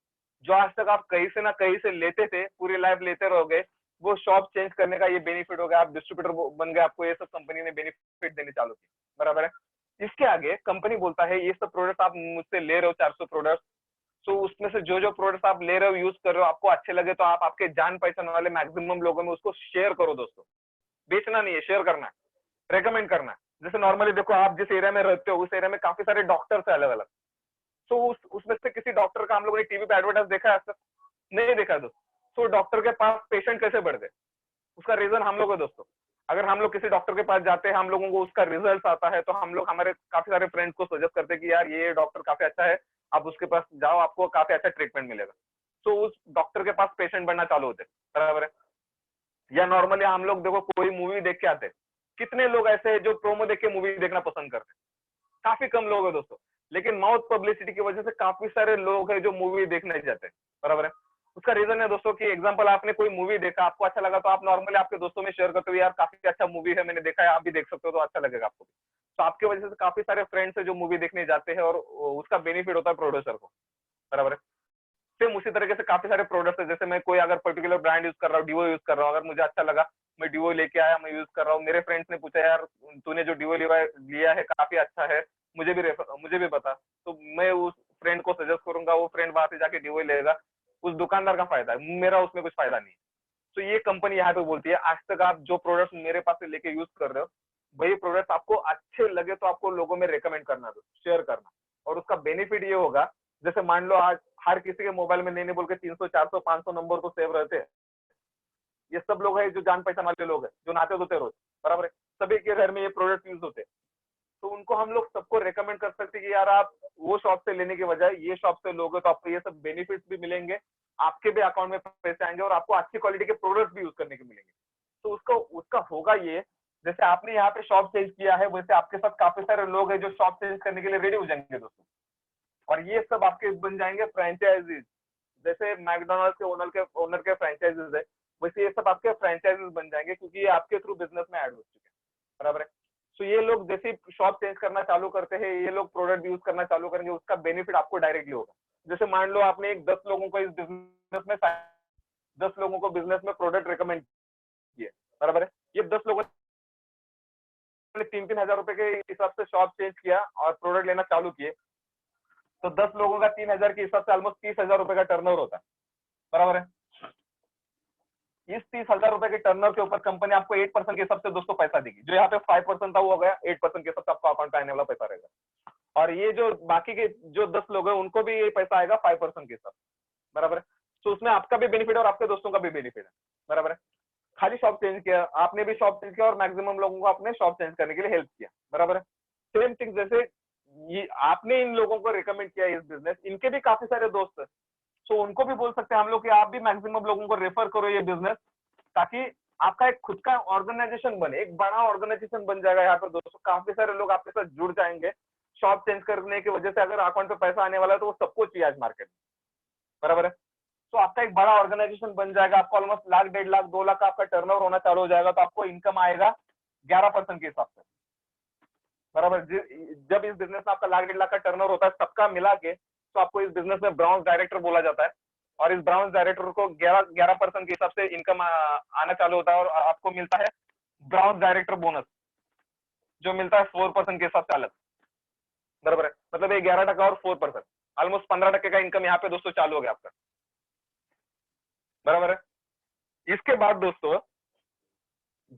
जो आज तक आप कहीं से ना कहीं से लेते थे, पूरी लाइफ लेते रहोगे, वो शॉप चेंज करने का ये बेनिफिट हो गया, आप डिस्ट्रीब्यूटर बन गए, आपको ये सब कंपनी ने बेनिफिट देने चालू की। बराबर है। इसके आगे कंपनी बोलता है ये सब प्रोडक्ट आप मुझसे ले रहे हो, 400 प्रोडक्ट, तो उसमें से जो जो प्रोडक्ट आप ले रहे हो, यूज कर रहे हो, आपको अच्छे लगे तो आप आपके जान पहचान वाले मैक्सिमम लोगों में उसको शेयर करो दोस्तों। बेचना नहीं है, शेयर करना है, रेकमेंड करना है। जैसे नॉर्मली देखो, आप जिस एरिया में रहते हो, उस एरिया में काफी सारे डॉक्टर्स है अलग अलग, तो उसमें से किसी डॉक्टर का हम लोगों ने टीवी पे एडवर्टाइज देखा है, नहीं देखा दोस्तों। तो डॉक्टर के पास पेशेंट कैसे बढ़ गए, उसका रीजन हम लोग है दोस्तों। अगर हम लोग किसी डॉक्टर के पास जाते हैं, हम लोगों को उसका रिजल्ट आता है, तो हम लोग हमारे काफी सारे फ्रेंड्स को सजेस्ट करते हैं कि यार ये डॉक्टर काफी अच्छा है, आप उसके पास जाओ, आपको काफी अच्छा ट्रीटमेंट मिलेगा। तो उस डॉक्टर के पास पेशेंट बढ़ना चालू होते हैं। बराबर है। या नॉर्मली हम लोग देखो, कोई मूवी देख के आते हैं, कितने लोग ऐसे हैं जो प्रोमो देख के मूवी देखना पसंद करते हैं? काफी कम लोग हैं दोस्तों। लेकिन माउथ पब्लिसिटी की वजह से काफी सारे लोग हैं जो मूवी देखने जाते हैं। बराबर है। उसका रीजन है दोस्तों कि एग्जांपल, आपने कोई मूवी देखा, आपको अच्छा लगा, तो आप नॉर्मली आपके दोस्तों में शेयर करते हो, यार काफी अच्छा मूवी है, मैंने देखा है, आप भी देख सकते हो, तो अच्छा लगेगा आपको। तो आपकी वजह से काफी सारे फ्रेंड्स है जो मूवी देखने जाते हैं, और उसका बेनिफिट होता है प्रोड्यूसर को। बराबर है। सेम उसी तरीके से काफी सारे प्रोडक्ट्स है, जैसे मैं कोई अगर पर्टिकुलर ब्रांड यूज कर रहा हूँ, डिवो यूज कर रहा हूँ, अगर मुझे अच्छा लगा, मैं डिवो लेके आया, मैं यूज कर रहा हूँ, मेरे फ्रेंड्स ने पूछा यार तूने जो डिवो लिया है काफी अच्छा है, मुझे भी बता, तो मैं उस फ्रेंड को सजेस्ट करूंगा, वो फ्रेंड वहां से जाके डिवो लेगा। उस दुकानदार का फायदा है, मेरा उसमें कुछ फायदा नहीं है। तो ये कंपनी यहाँ पे बोलती है, आज तक आप जो प्रोडक्ट मेरे पास से लेके यूज कर रहे हो, वही प्रोडक्ट आपको अच्छे लगे तो आपको लोगों में रेकमेंड करना, शेयर करना। और उसका बेनिफिट ये होगा, जैसे मान लो आज हर किसी के मोबाइल में नहीं बोल के 300 400 500 नंबर तो सेव रहते हैं। ये सब लोग हैं जो जान पहचान वाले लोग हैं, जो नाते धोते रोज। बराबर है। सभी के घर में ये प्रोडक्ट यूज होते हैं, तो उनको हम लोग सबको रेकमेंड कर सकते हैं कि यार आप वो शॉप से लेने के बजाय ये शॉप से लोगे तो आपको ये सब बेनिफिट्स भी मिलेंगे, आपके भी अकाउंट में पैसे आएंगे और आपको अच्छी क्वालिटी के प्रोडक्ट भी यूज करने के मिलेंगे। तो उसका उसका होगा ये, जैसे आपने यहाँ पे शॉप चेंज किया है वैसे आपके साथ काफी सारे लोग हैं जो शॉप चेंज करने के लिए रेडी हो जाएंगे दोस्तों, और ये सब आपके बन जाएंगे फ्रेंचाइजीज। जैसे मैकडोनल्ड्स के ओनर के फ्रेंचाइजीज है, वैसे ये सब आपके फ्रेंचाइजीज बन जाएंगे क्योंकि ये आपके थ्रू बिजनेस में ऐड हो चुके हैं, बराबर है। तो ये लोग जैसे शॉप चेंज करना चालू करते हैं, ये लोग प्रोडक्ट यूज करना चालू करेंगे, उसका बेनिफिट आपको डायरेक्टली होगा। जैसे मान लो आपने एक 10 लोगों को इस बिजनेस में 10 लोगों को बिजनेस में प्रोडक्ट रिकमेंड किए, बराबर है। ये 10 लोगों ने 3-3 हजार रुपए के हिसाब से शॉप चेंज किया और प्रोडक्ट लेना चालू किए, तो 10 लोगों का 3,000 के हिसाब से ऑलमोस्ट 30,000 रुपए का टर्नओवर होता है, बराबर है। इस 30,000 रुपए के टर्नओवर के ऊपर कंपनी आपको 8% के हिसाब से दोस्तों पैसा देगी। जो यहाँ पे 5% था वो हो गया 8% के हिसाब से आपको अकाउंट पे आने वाला पैसा रहेगा। और ये जो बाकी के जो 10 लोग हैं उनको भी ये पैसा आएगा 5% के हिसाब से, बराबर है। तो उसमें आपका भी बेनिफिट है और आपके दोस्तों का भी बेनिफिट है, बराबर है। खाली शॉप चेंज किया, आपने भी शॉप चेंज किया और मैक्सिमम लोगों को आपने शॉप चेंज करने के लिए हेल्प किया, बराबर है। सेम थिंग, जैसे ये आपने इन लोगों को रिकमेंड किया इस बिजनेस, इनके भी काफी सारे दोस्त हैं, तो उनको भी बोल सकते हैं हम लोग कि आप भी मैक्सिमम लोगों को रेफर करो ये बिजनेस, ताकि आपका एक खुद का ऑर्गेनाइजेशन बने, एक बड़ा ऑर्गेनाइजेशन बन जाएगा यहाँ पर दोस्तों। काफी सारे लोग आपके साथ जुड़ जाएंगे शॉप चेंज करने की वजह से। अगर अकाउंट पे पैसा आने वाला है तो वो सबको चाहिए आज मार्केट में, बराबर है। तो आपका एक बड़ा ऑर्गेनाइजेशन बन जाएगा, आपको ऑलमोस्ट लाख, 1.5 लाख, 2 लाख का आपका टर्नओवर होना चालू हो जाएगा, तो आपको इनकम आएगा 11% के हिसाब से, बराबर। जब इस बिजनेस में आपका लाख, 1.5 लाख का टर्नओवर होता है सबका मिला के, तो आपको इस बिजनेस में ब्राउन डायरेक्टर बोला जाता है। और इस ब्राउन डायरेक्टर को 11% के हिसाब से इनकम आना चालू होता है और आपको मिलता है ब्राउन डायरेक्टर बोनस, जो मिलता है 4% के हिसाब से अलग, बराबर है। मतलब ये 11% और 4%, ऑलमोस्ट 15% का इनकम यहाँ पे दोस्तों चालू हो गया आपका, बराबर है। इसके बाद दोस्तों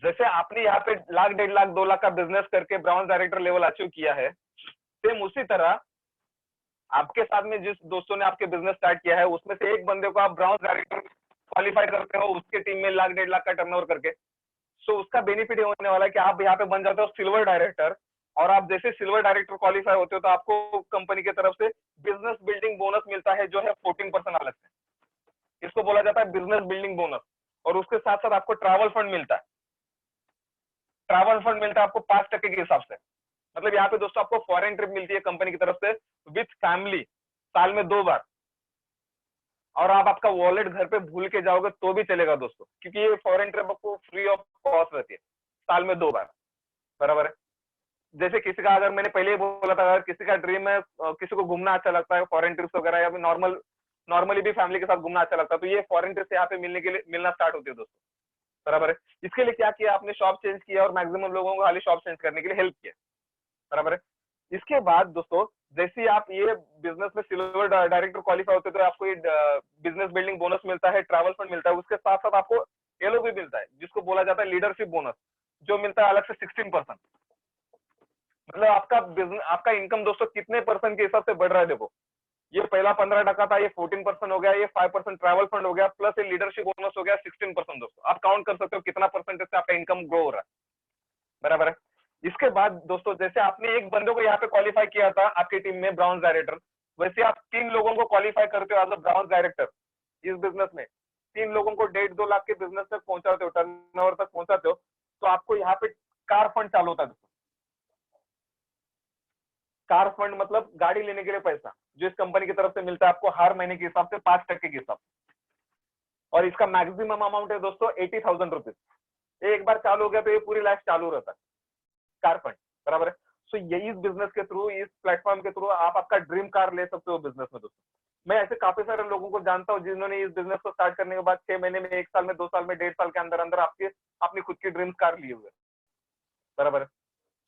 जैसे आपने यहाँ पे लाख, 1.5 लाख, 2 लाख का बिजनेस करके ब्राउन डायरेक्टर लेवल अचीव किया है, सेम उसी तरह आपके साथ में जिस दोस्तों ने आपके बिजनेस स्टार्ट किया है उसमें से एक बंदे को आप ब्राउन डायरेक्टर क्वालिफाई करते हो उसके टीम में लाख, 1.5 लाख का टर्नओवर करके, सो उसका बेनिफिट ये होने वाला है कि आप यहाँ पे बन जाते हो सिल्वर डायरेक्टर। और आप जैसे सिल्वर डायरेक्टर क्वालिफाई होते हो तो आपको कंपनी की तरफ से बिजनेस बिल्डिंग बोनस मिलता है, जो है 14% अलग से, इसको बोला जाता है बिजनेस बिल्डिंग बोनस। और उसके साथ साथ आपको ट्रैवल फंड मिलता है, ट्रैवल फंड मिलता है आपको 5% के हिसाब से। मतलब यहाँ पे दोस्तों आपको फॉरेन ट्रिप मिलती है कंपनी की तरफ से विथ फैमिली, साल में 2 बार। और आप आपका वॉलेट घर पे भूल के जाओगे तो भी चलेगा दोस्तों, क्योंकि ये फॉरेन ट्रिप आपको फ्री ऑफ कॉस्ट रहती है, साल में 2 बार, बराबर है। जैसे किसी का, अगर मैंने पहले ही बोला था, अगर किसी का ड्रीम है, किसी को घूमना अच्छा लगता है, फॉरेन ट्रिप्स वगैरह, या फिर नॉर्मली भी फैमिली के साथ घूमना अच्छा लगता है, तो ये फॉरेन ट्रिप यहाँ पे मिलना स्टार्ट होती है दोस्तों, बराबर है। इसके लिए क्या किया आपने, शॉप चेंज किया और मैक्सिमम लोगों को खाली शॉप चेंज करने के लिए हेल्प किया, बराबर है। इसके बाद दोस्तों जैसे आप ये बिजनेस में सिल्वर डायरेक्टर क्वालिफाई होते तो आपको ये बिजनेस बिल्डिंग बोनस मिलता है, ट्रैवल फंड मिलता है, उसके साथ साथ आपको एलओ भी मिलता है जिसको बोला जाता है लीडरशिप बोनस, जो मिलता है अलग से 16%। मतलब आपका बिजनेस, आपका इनकम दोस्तों कितने परसेंट के हिसाब से बढ़ रहा है देखो। ये पहला 15% था, ये 14% हो गया, ये 5% ट्रैवल फंड हो गया, प्लस ये लीडरशिप बोनस हो गया 16%। दोस्तों आप काउंट कर सकते हो कितना परसेंटेज से आपका इनकम ग्रो हो रहा है, बराबर है। इसके बाद दोस्तों जैसे आपने एक बंदे को यहाँ पे क्वालिफाई किया था आपकी टीम में ब्राउन डायरेक्टर, वैसे आप 3 लोगों को क्वालिफाई करते हो एज अ ब्राउन डायरेक्टर इस बिजनेस में। 3 लोगों को 1.5-2 लाख के बिजनेस तक पहुंचाते हो, टर्नओवर तक पहुंचाते हो, तो आपको यहाँ पे कार फंड चालू होता है दोस्तों। कार फंड मतलब गाड़ी लेने के लिए पैसा, जो इस कंपनी की तरफ से मिलता है आपको हर महीने के हिसाब से 5% के हिसाब से। और इसका मैक्सिमम अमाउंट है दोस्तों 80,000 रुपीज। एक बार चालू हो गया तो ये पूरी लाइफ चालू रहता है कार फंड, बराबर है। सो यही इस बिजनेस के थ्रू, इस प्लेटफॉर्म के थ्रू आप आपका ड्रीम कार ले सकते हो बिजनेस में दोस्तों। मैं ऐसे काफी सारे लोगों को जानता हूँ जिन्होंने इस बिजनेस को स्टार्ट करने के बाद 6 महीने में, 1 साल में, 2 साल में, 1.5 साल के अंदर अंदर आपके अपनी खुद की ड्रीम कार लिए हुए, बराबर है।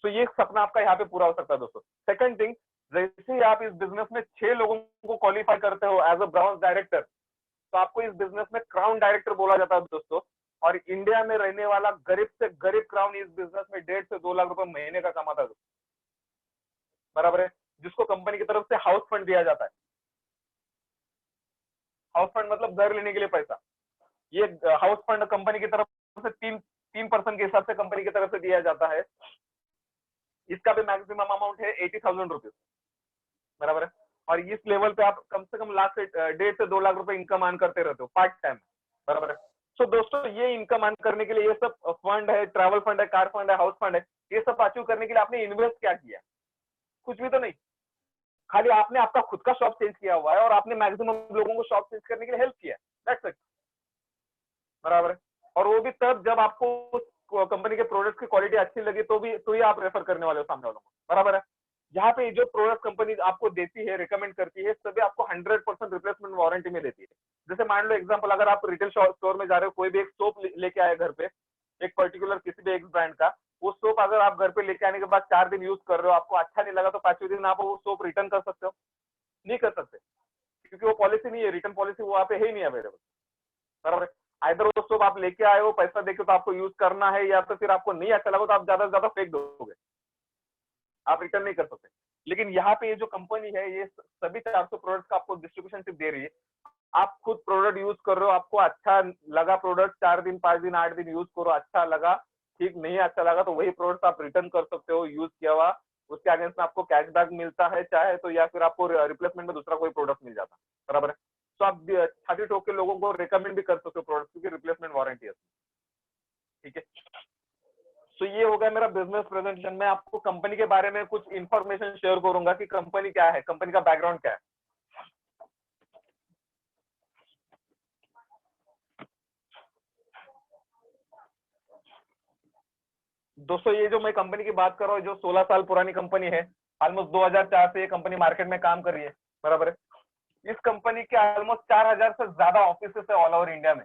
तो ये सपना आपका यहाँ पे पूरा हो सकता है दोस्तों। सेकंड थिंग, जैसे ही आप इस बिजनेस में 6 लोगों को क्वालिफाई करते हो एज अ ब्राउन डायरेक्टर, तो आपको इस बिजनेस में क्राउन डायरेक्टर बोला जाता है दोस्तों। और इंडिया में रहने वाला गरीब से गरीब क्राउन इस बिजनेस में 1.5 से 2 लाख रुपए महीने का कमाता है, बराबर है। जिसको कंपनी की तरफ से हाउस फंड दिया जाता है। हाउस फंड मतलब घर लेने के लिए पैसा। ये हाउस फंड कंपनी की तरफ से 3% के हिसाब से कंपनी की तरफ से दिया जाता है। इसका भी मैक्सिमम अमाउंट है 80,000 रुपीज, बराबर है। और इस लेवल पे आप कम से कम लाख से 1.5 से 2 लाख रुपए इनकम अर्न करते रहते हो पार्ट टाइम, बराबर है। सो दोस्तों ये इनकम अर्न करने के लिए ये सब फंड है, ट्रैवल फंड है, कार फंड है, हाउस फंड है, ये सब अचीव करने के लिए आपने इन्वेस्ट क्या किया? कुछ भी तो नहीं। खाली आपने आपका खुद का शॉप चेंज किया हुआ है और आपने मैक्सिमम लोगों को शॉप चेंज करने के लिए हेल्प किया, दैट्स इट, बराबर है। और वो भी तब जब आपको कंपनी के प्रोडक्ट की क्वालिटी अच्छी लगी तो ही आप रेफर करने वाले हो सामने वालों को, बराबर है। यहाँ पे जो प्रोडक्ट कंपनी आपको देती है, रिकमेंड करती है, सभी आपको 100% रिप्लेसमेंट वारंटी में देती है। जैसे मान लो एग्जांपल, अगर आप रिटेल स्टोर में जा रहे हो, कोई भी एक सोप लेके आए घर पे, एक पर्टिकुलर किसी भी एक ब्रांड का, वो सोप अगर आप घर पे लेके आने के बाद 4 दिन यूज कर रहे हो, आपको अच्छा नहीं लगा, तो 5वें दिन आप वो सोप रिटर्न कर सकते हो? नहीं कर सकते, क्योंकि वो पॉलिसी नहीं है, रिटर्न पॉलिसी वो वहाँ पे है ही नहीं अवेलेबल, बराबर है। आइदर वो सोप आप लेके आए हो, पैसा देके, तो आपको यूज करना है, या तो फिर आपको नहीं अच्छा लगा तो आप ज्यादा से ज्यादा फेंक दोगे, आप रिटर्न नहीं कर सकते। लेकिन यहाँ पे ये जो कंपनी है, ये सभी 400 प्रोडक्ट का आपको डिस्ट्रीब्यूशन दे रही है। आप खुद प्रोडक्ट यूज कर रहे हो, आपको अच्छा लगा प्रोडक्ट, 4 दिन 5 दिन 8 दिन यूज करो, अच्छा लगा, ठीक नहीं अच्छा लगा तो वही प्रोडक्ट आप रिटर्न कर सकते हो यूज किया हुआ, उसके अगेंस्ट में आपको कैशबैक मिलता है चाहे तो, या फिर आपको रिप्लेसमेंट में दूसरा कोई प्रोडक्ट मिल जाता है, बराबर है। तो आप छाती ठोक के लोगों को रिकमेंड भी कर सकते हो प्रोडक्ट, क्योंकि रिप्लेसमेंट वारंटी है, ठीक है। तो ये हो गया मेरा बिजनेस प्रेजेंटेशन। मैं आपको कंपनी के बारे में कुछ इंफॉर्मेशन शेयर करूंगा कि कंपनी क्या है, कंपनी का बैकग्राउंड क्या है। दोस्तों ये जो मैं कंपनी की बात कर रहा हूँ, जो 16 साल पुरानी कंपनी है, ऑलमोस्ट 2004 से ये कंपनी मार्केट में काम कर रही है, बराबर है। इस कंपनी के ऑलमोस्ट 4000 से ज्यादा ऑफिस है ऑल ओवर इंडिया में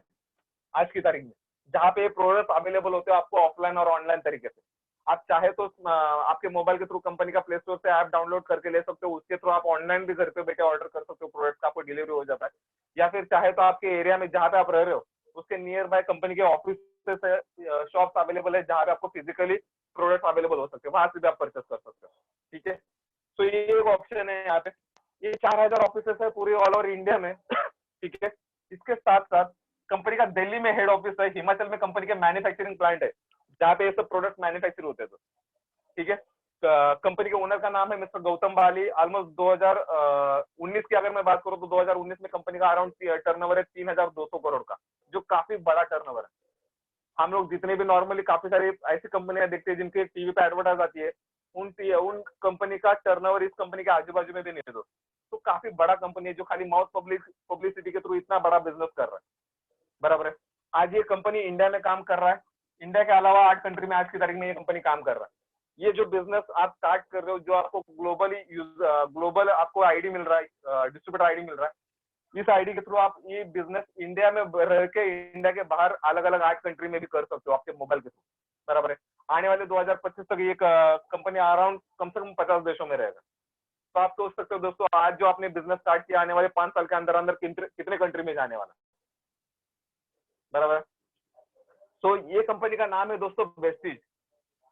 आज की तारीख में, जहाँ पे प्रोडक्ट अवेलेबल होते हैं आपको ऑफलाइन और ऑनलाइन तरीके से। आप चाहे तो आपके मोबाइल के थ्रू कंपनी का प्ले स्टोर से ऐप डाउनलोड करके ले सकते हो, उसके थ्रू आप ऑनलाइन भी घर पे बैठे ऑर्डर कर सकते हो, प्रोडक्ट का आपको डिलीवरी हो जाता है। या फिर चाहे तो आपके एरिया में जहाँ पे आप रह रहे हो, उसके नियर बाय कंपनी के ऑफिस से शॉप्स अवेलेबल है, जहाँ पे आपको फिजिकली प्रोडक्ट अवेलेबल हो सकते हैं, वहां से भी आप परचेस कर सकते हो, ठीक है। तो ये एक ऑप्शन है यहाँ पे। ये 4000 ऑफिस है पूरे ऑल ओवर इंडिया में, ठीक है। इसके साथ साथ कंपनी का दिल्ली में हेड ऑफिस है, हिमाचल में कंपनी के मैन्युफैक्चरिंग प्लांट है, जहाँ पे ये सब प्रोडक्ट मैन्युफैक्चर होते हैं, तो ठीक है। कंपनी के ओनर का नाम है मिस्टर गौतम बाली। ऑलमोस्ट 2019 की अगर मैं बात करूं तो 2019 में कंपनी का अराउंड टर्नओवर है 3200 करोड़ का, जो काफी बड़ा टर्नओवर है। हम लोग जितने भी नॉर्मली काफी सारी ऐसी कंपनियां देखते हैं जिनके टीवी पे एडवर्टाइज आती है, उन कंपनी का टर्नओवर इस कंपनी के आजू बाजू में भी नहीं है दोस्तों। तो काफी बड़ा कंपनी है, जो खाली माउथ पब्लिसिटी के थ्रू इतना बड़ा बिजनेस कर रहा है, बराबर है। आज ये कंपनी इंडिया में काम कर रहा है, इंडिया के अलावा 8 कंट्री में आज की तारीख में ये कंपनी काम कर रहा है। ये जो बिजनेस आप स्टार्ट कर रहे हो, जो आपको ग्लोबल आपको आईडी मिल रहा है, डिस्ट्रीब्यूटर आईडी मिल रहा है, इस आईडी के थ्रू आप ये बिजनेस इंडिया में रह के इंडिया के बाहर अलग अलग 8 कंट्री में भी कर सकते हो आपके मोबाइल के थ्रू, बराबर है। आने वाले 2025 तक ये कंपनी अराउंड कम से कम 50 देशों में रहेगा। तो आप सोच सकते हो दोस्तों, आज जो आपने बिजनेस स्टार्ट किया, आने वाले 5 साल के अंदर अंदर कितने कंट्री में जाने वाला, बराबर। तो ये कंपनी का नाम है दोस्तों वेस्टिज।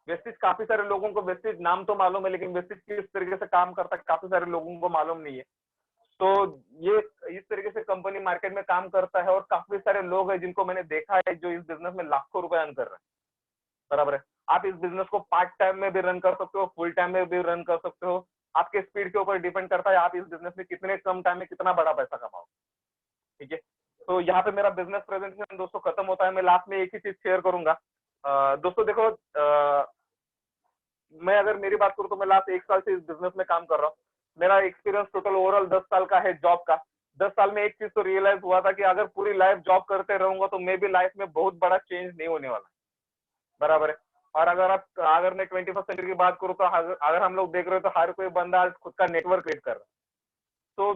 वेस्टिज काफी सारे लोगों को वेस्टिज नाम तो मालूम है, लेकिन वेस्टिज किस तरीके से काम करता है काफी सारे लोगों को मालूम नहीं है। तो ये इस तरीके से कंपनी मार्केट में काम करता है, और काफी सारे लोग हैं जिनको मैंने देखा है जो इस बिजनेस में लाखों रुपए अर्न कर रहे हैं, बराबर है। आप इस बिजनेस को पार्ट टाइम में भी रन कर सकते हो, फुल टाइम में भी रन कर सकते हो। आपके स्पीड के ऊपर डिपेंड करता है आप इस बिजनेस में कितने कम टाइम में कितना बड़ा पैसा कमाओ, ठीक है। तो यहाँ पे मेरा बिजनेस प्रेजेंटेशन दोस्तों खत्म होता है। मैं लास्ट में एक ही चीज शेयर करूंगा। दोस्तों देखो, मैं अगर मेरी बात करूं तो मैं लास्ट 1 साल से इस बिजनेस में काम कर रहा हूँ। मेरा एक्सपीरियंस टोटल ओवरऑल 10 साल का है जॉब का। 10 साल में एक चीज तो रियलाइज हुआ था कि अगर पूरी लाइफ जॉब करते रहूंगा तो मे बी लाइफ में बहुत बड़ा चेंज नहीं होने वाला, बराबर है। और अगर मैं 21st सेंचुरी की बात करूँ तो अगर हम लोग देख रहे हो तो हर कोई बंदा आज खुद का नेटवर्क क्रिएट कर रहा है। तो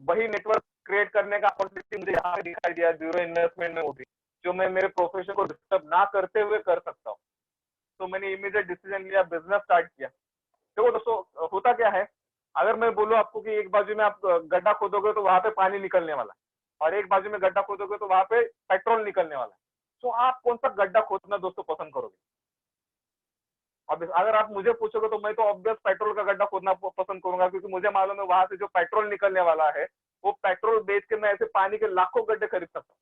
वही नेटवर्क क्रिएट करने का अपॉर्चुनिटी मुझे यहाँ पे दिखाई दिया जीरो इन्वेस्टमेंट में होगी, जो मैं मेरे प्रोफेशन को डिस्टर्ब ना करते हुए कर सकता हूँ। तो मैंने इमीडिएट डिसीजन लिया, बिजनेस स्टार्ट किया। देखो दोस्तों, होता क्या है, अगर मैं बोलूं आपको कि एक बाजू में आप गड्ढा खोदोगे तो वहां पे पानी निकलने वाला है, और एक बाजू में गड्ढा खोदोगे तो वहां पे पेट्रोल निकलने वाला है। तो आप कौन सा गड्ढा खोदना दोस्तों पसंद करोगे? अब अगर आप मुझे पूछोगे तो मैं तो ऑब्वियस पेट्रोल का गड्ढा खोदना पसंद करूंगा, क्योंकि मुझे मालूम है वहां से जो पेट्रोल निकलने वाला है, वो पेट्रोल बेच के मैं ऐसे पानी के लाखों गड्ढे खरीद सकता हूँ,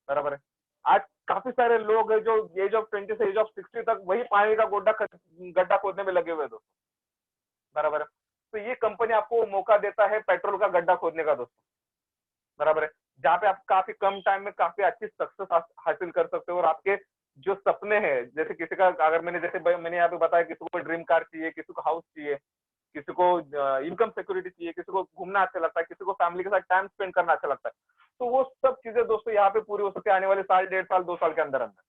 बराबर है। आज काफी सारे लोग हैं जो एज ऑफ 20 से एज ऑफ 60 तक वही पानी का गड्ढा खोदने में लगे हुए दोस्तों, बराबर है। तो ये कंपनी आपको मौका देता है पेट्रोल का गड्ढा खोदने का दोस्तों, बराबर है, जहाँ पे आप काफी कम टाइम में काफी अच्छी सक्सेस हासिल कर सकते हो, और आपके जो सपने हैं, जैसे किसी का, अगर मैंने यहाँ पे बताया, किसी को ड्रीम कार चाहिए, किसी को हाउस चाहिए, किसी को इनकम सिक्योरिटी चाहिए, किसी को घूमना अच्छा लगता है, किसी को फैमिली के साथ टाइम स्पेंड करना अच्छा लगता है, तो वो सब चीजें दोस्तों यहाँ पे पूरी हो सकती है आने वाले साल, 1.5 साल, 2 साल के अंदर अंदर,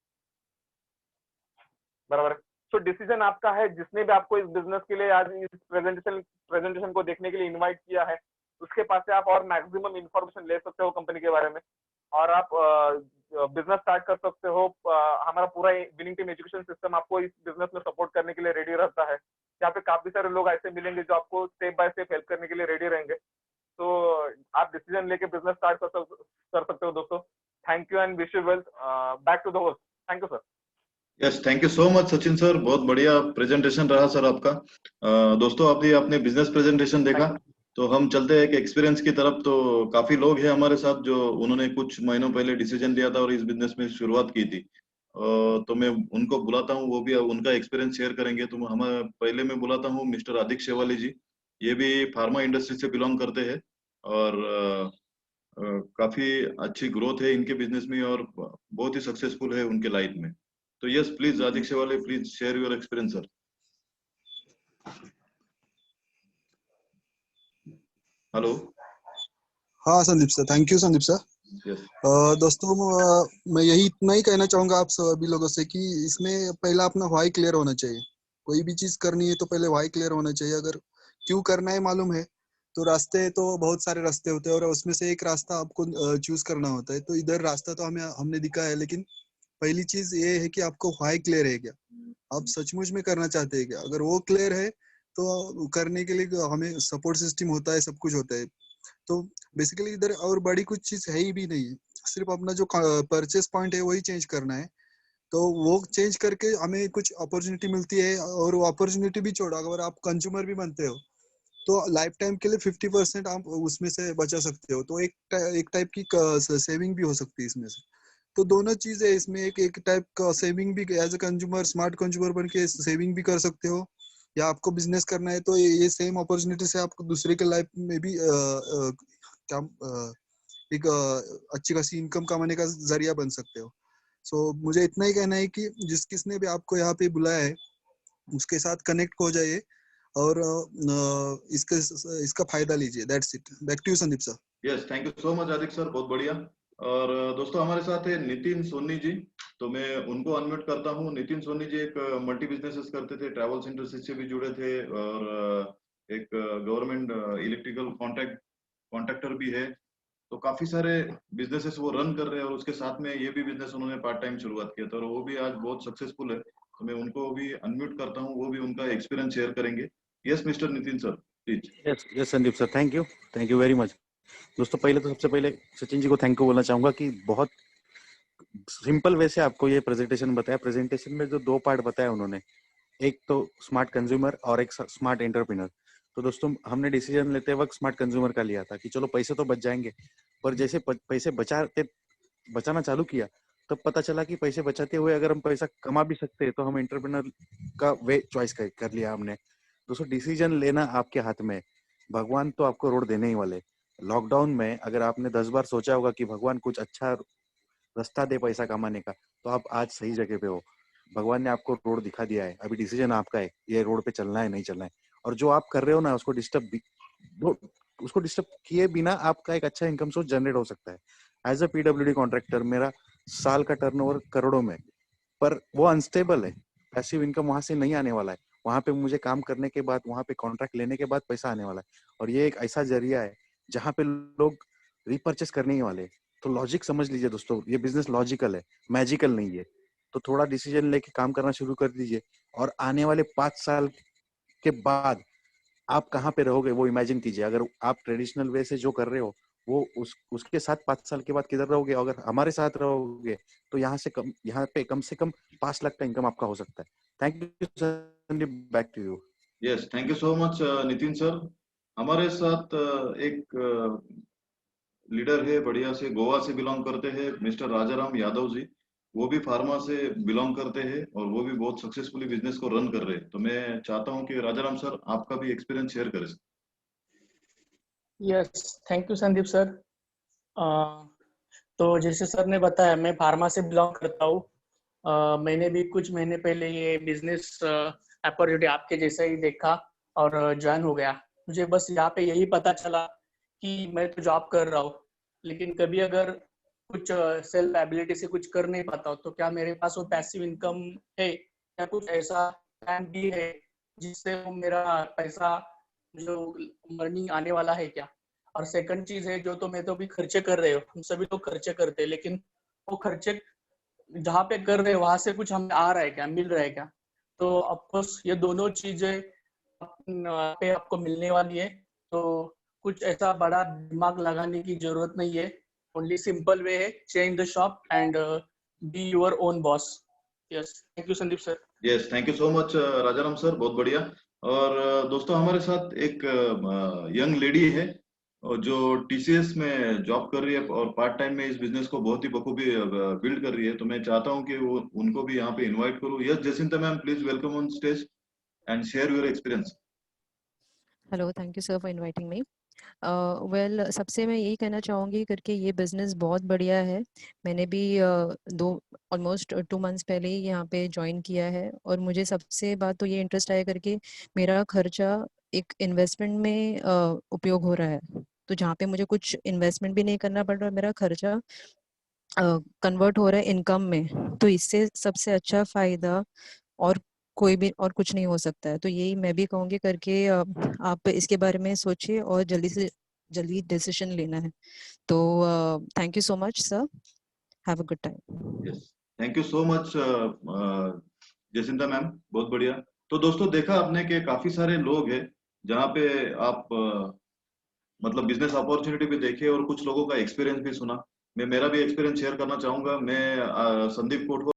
बराबर है। तो डिसीजन आपका है। जिसने भी आपको इस बिजनेस के लिए आज इस प्रेजेंटेशन को देखने के लिए इनवाइट किया है, उसके पास से आप और मैक्सिमम इंफॉर्मेशन ले सकते हो कंपनी के बारे में, और आप बिजनेस स्टार्ट कर सकते हो। हमारा पूरा विनिंग टीम एजुकेशन सिस्टम आपको इस बिजनेस में सपोर्ट करने के लिए रेडी रहता है। यहाँ पे काफी सारे लोग ऐसे मिलेंगे जो आपको स्टेप बाय स्टेप हेल्प करने के लिए रेडी रहेंगे। तो आप डिसीजन लेके बिजनेस स्टार्ट कर सकते हो दोस्तों। Thank you and wish you well. Back to the host. Thank you sir. Yes, thank you so much Sachin sir, बहुत बढ़िया प्रेजेंटेशन रहा सर आपका। दोस्तों आपने आपने बिजनेस प्रेजेंटेशन देखा, तो हम चलते हैं एक एक्सपीरियंस की तरफ। तो काफी लोग हैं हमारे साथ जो उन्होंने कुछ महीनों पहले डिसीजन लिया था और इस बिजनेस में शुरुआत की थी। तो मैं उनको बुलाता हूँ, वो भी उनका एक्सपीरियंस शेयर करेंगे। तो हम पहले मैं बुलाता हूँ मिस्टर आदिक शेवाली जी। ये भी फार्मा इंडस्ट्री से बिलोंग करते हैं, और काफी अच्छी ग्रोथ है इनके बिजनेस में, और बहुत ही सक्सेसफुल है उनके लाइफ में। तो yes, please Aadik Shewali, please share your experience sir. Hello. हाँ Sandeep sir, thank you Sandeep sir. Yes दोस्तों, मैं यही इतना ही कहना चाहूंगा आप सभी लोगों से कि इसमें पहला अपना वाई क्लियर होना चाहिए। कोई भी चीज करनी है तो पहले वाई क्लियर होना चाहिए। अगर क्यों करना है मालूम है तो रास्ते तो बहुत सारे रास्ते होते हैं, और उसमें से एक रास्ता आपको चूज करना होता है। तो इधर रास्ता तो हमने दिखा है, लेकिन पहली चीज ये है कि आपको वाई क्लियर है क्या, आप सचमुच में करना चाहते हैं क्या। अगर वो क्लियर है तो करने के लिए हमें सपोर्ट सिस्टम होता है, सब कुछ होता है। तो बेसिकली इधर और बड़ी कुछ चीज है ही भी नहीं है, सिर्फ अपना जो परचेस पॉइंट है वही चेंज करना है। तो वो चेंज करके हमें कुछ अपॉर्चुनिटी मिलती है, और वो अपॉर्चुनिटी भी छोड़ो, अगर आप कंज्यूमर भी बनते हो तो लाइफ टाइम के लिए 50% आप उसमें से बचा सकते हो। तो एक टाइप की सेविंग भी हो सकती है इसमें से। तो दोनों चीज है इसमें, एक एक टाइप का सेविंग भी, as a consumer smart consumer बन के सेविंग भी कर सकते हो, या आपको बिजनेस करना है तो ये सेम अपॉर्चुनिटी से आप दूसरे के लाइफ में भी क्या एक अच्छी खासी इनकम कमाने का जरिया बन सकते हो। सो मुझे इतना ही कहना है कि जिस किसने भी आपको यहाँ पे बुलाया है उसके साथ कनेक्ट हो जाइए, और इसका फायदा लीजिए। That's it. Back to you Sandeep sir. Yes, thank you so much Aadik sir, बहुत बढ़िया। और दोस्तों हमारे साथ है नितिन सोनी जी। तो मैं उनको अनम्यूट करता हूँ। नितिन सोनी जी एक मल्टी बिजनेसेस करते थे, ट्रैवल्स इंडस्ट्री से भी जुड़े थे, और एक गवर्नमेंट इलेक्ट्रिकल कॉन्ट्रैक्टर भी है। तो काफी सारे बिजनेसेस वो रन कर रहे हैं, और उसके साथ में ये भी बिजनेस उन्होंने पार्ट टाइम शुरुआत किया था, और वो भी आज बहुत सक्सेसफुल है। तो मैं उनको भी अनम्यूट करता हूँ, वो भी उनका एक्सपीरियंस शेयर करेंगे। Yes mister Nitin sir, please. Yes yes Sandeep sir, thank you very much. दोस्तों पहले तो सबसे पहले सचिन जी को थैंक यू बोलना चाहूंगा कि बहुत सिंपल वे से आपको ये प्रेजेंटेशन बताया। प्रेजेंटेशन में जो दो पार्ट बताया उन्होंने, एक तो स्मार्ट कंज्यूमर और एक स्मार्ट एंटरप्रेन्योर। तो दोस्तों हमने डिसीजन लेते वक्त स्मार्ट कंज्यूमर का लिया था कि चलो पैसे तो बच जाएंगे, पर जैसे पैसे बचाना चालू किया तब पता चला कि पैसे बचाते हुए अगर हम पैसा कमा भी सकते हैं तो हम एंटरप्रेन्योर का वे चॉइस कर लिया हमने। दोस्तों डिसीजन लेना आपके हाथ में। भगवान तो आपको रोड देने ही वाले। लॉकडाउन में अगर आपने 10 बार सोचा होगा कि भगवान कुछ अच्छा रास्ता दे पैसा कमाने का, तो आप आज सही जगह पे हो। भगवान ने आपको रोड दिखा दिया है, अभी डिसीजन आपका है, ये रोड पे चलना है नहीं चलना है। और जो आप कर रहे हो ना उसको डिस्टर्ब किए बिना आपका एक अच्छा इनकम सोर्स जनरेट हो सकता है। एज अ पीडब्ल्यूडी कॉन्ट्रैक्टर मेरा साल का टर्नओवर करोड़ों में, पर वो अनस्टेबल है। पैसिव इनकम वहां से नहीं आने वाला है। वहां पे मुझे काम करने के बाद, वहां पे कॉन्ट्रैक्ट लेने के बाद पैसा आने वाला है, और ये एक ऐसा जरिया है जहां पे लोग रिपर्चेस करने ही वाले हैं। तो लॉजिक समझ लीजिए दोस्तों, ये बिजनेस लॉजिकल है, मैजिकल नहीं है। तो थोड़ा डिसीजन लेके काम करना शुरू कर दीजिए, और आने वाले 5 साल के बाद आप कहाँ पे रहोगे वो इमेजिन कीजिए। अगर आप ट्रेडिशनल वे से जो कर रहे हो वो उसके साथ 5 साल के बाद किधर रहोगे। अगर हमारे साथ रहोगे तो यहाँ पे कम से कम 5 लाख का इनकम आपका हो सकता है। Thank you Sandeep, back to you. Yes, thank you so much Nitin sir. हमारे साथ एक लीडर है, बढ़िया से गोवा से बिलोंग करते हैं, मिस्टर राजाराम यादव जी। वो भी फार्मा से बिलोंग करते हैं, और वो भी बहुत सक्सेसफुली बिजनेस को रन कर रहे हैं। तो मैं चाहता हूं कि राजाराम सर आपका भी एक्सपीरियंस शेयर करें। Yes, thank you Sandeep sir. तो जैसे सर ने बताया, मैं फार्मा से बिलोंग करता हूँ। मैंने भी कुछ महीने पहले ये बिजनेस अपॉर्चुनिटी आपके जैसा ही देखा और ज्वाइन हो गया। मुझे बस यहाँ पे यही पता चला कि मैं तो जॉब कर रहा हूँ, लेकिन कभी अगर कुछ सेल्फ एबिलिटी से कुछ कर नहीं पाता हूँ, तो क्या मेरे पास वो पैसिव इनकम है या कुछ ऐसा प्लान भी है जिससे वो मेरा पैसा जो मनी आने वाला है क्या? और सेकंड चीज है, जो तो मैं तो भी खर्चे कर रहे हो, हम सभी लोग खर्चे करते हैं, लेकिन वो खर्चे जहाँ पे कर रहे हैं वहां से कुछ हमें आ रहा है क्या, मिल रहा है क्या? तो ऑफकोर्स ये दोनों चीजें पे आपको मिलने वाली है। तो कुछ ऐसा बड़ा दिमाग लगाने की जरूरत नहीं है। ओनली सिंपल वे है, change the shop and be your own boss. Yes, thank you Sandeep sir. Yes, thank you so much Rajaram sir, बहुत बढ़िया। और दोस्तों हमारे साथ एक यंग लेडी है और जो टीसीएस में जॉब कर रही है और पार्ट टाइम में इस बिजनेस को बहुत ही बखूबी बिल्ड कर रही है। तो मैं चाहता हूं कि वो उनको भी यहाँ पे इनवाइट करूँ। Yes Jacinta ma'am, please welcome on stage and share your experience. Hello, thank you sir for inviting me. Well, सबसे मैं यही कहना चाहूँगी करके ये बिज़नेस बहुत बढ़िया है। मैंने भी ऑलमोस्ट 2 मंथ्स पहले ही यहाँ पे ज्वाइन किया है और मुझे सबसे बात तो ये इंटरेस्ट आया करके मेरा खर्चा एक इन्वेस्टमेंट में उपयोग हो रहा है। तो जहाँ पे मुझे कुछ इन्वेस्टमेंट भी नहीं करना पड़ रहा, मेरा खर्चा कन्वर्ट हो रहा है इनकम में। तो इससे सबसे अच्छा फायदा और कोई भी और कुछ नहीं हो सकता है। तो यही मैं भी कहूँगी करके आप इसके बारे में सोचिए और जल्दी से जल्दी डिसीजन लेना है। तो thank you so much sir, have a good time. Yes, thank you so much Jacinta ma'am, बहुत बढ़िया। तो दोस्तों देखा आपने कि काफी सारे लोग हैं जहाँ पे आप मतलब बिजनेस अपॉर्चुनिटी भी देखे और कुछ लोगों का एक्सपीरियंस भी सुना। मैं मेरा भी एक्सपीरियंस शेयर करना चाहूंगा। मैं संदीप कोटवा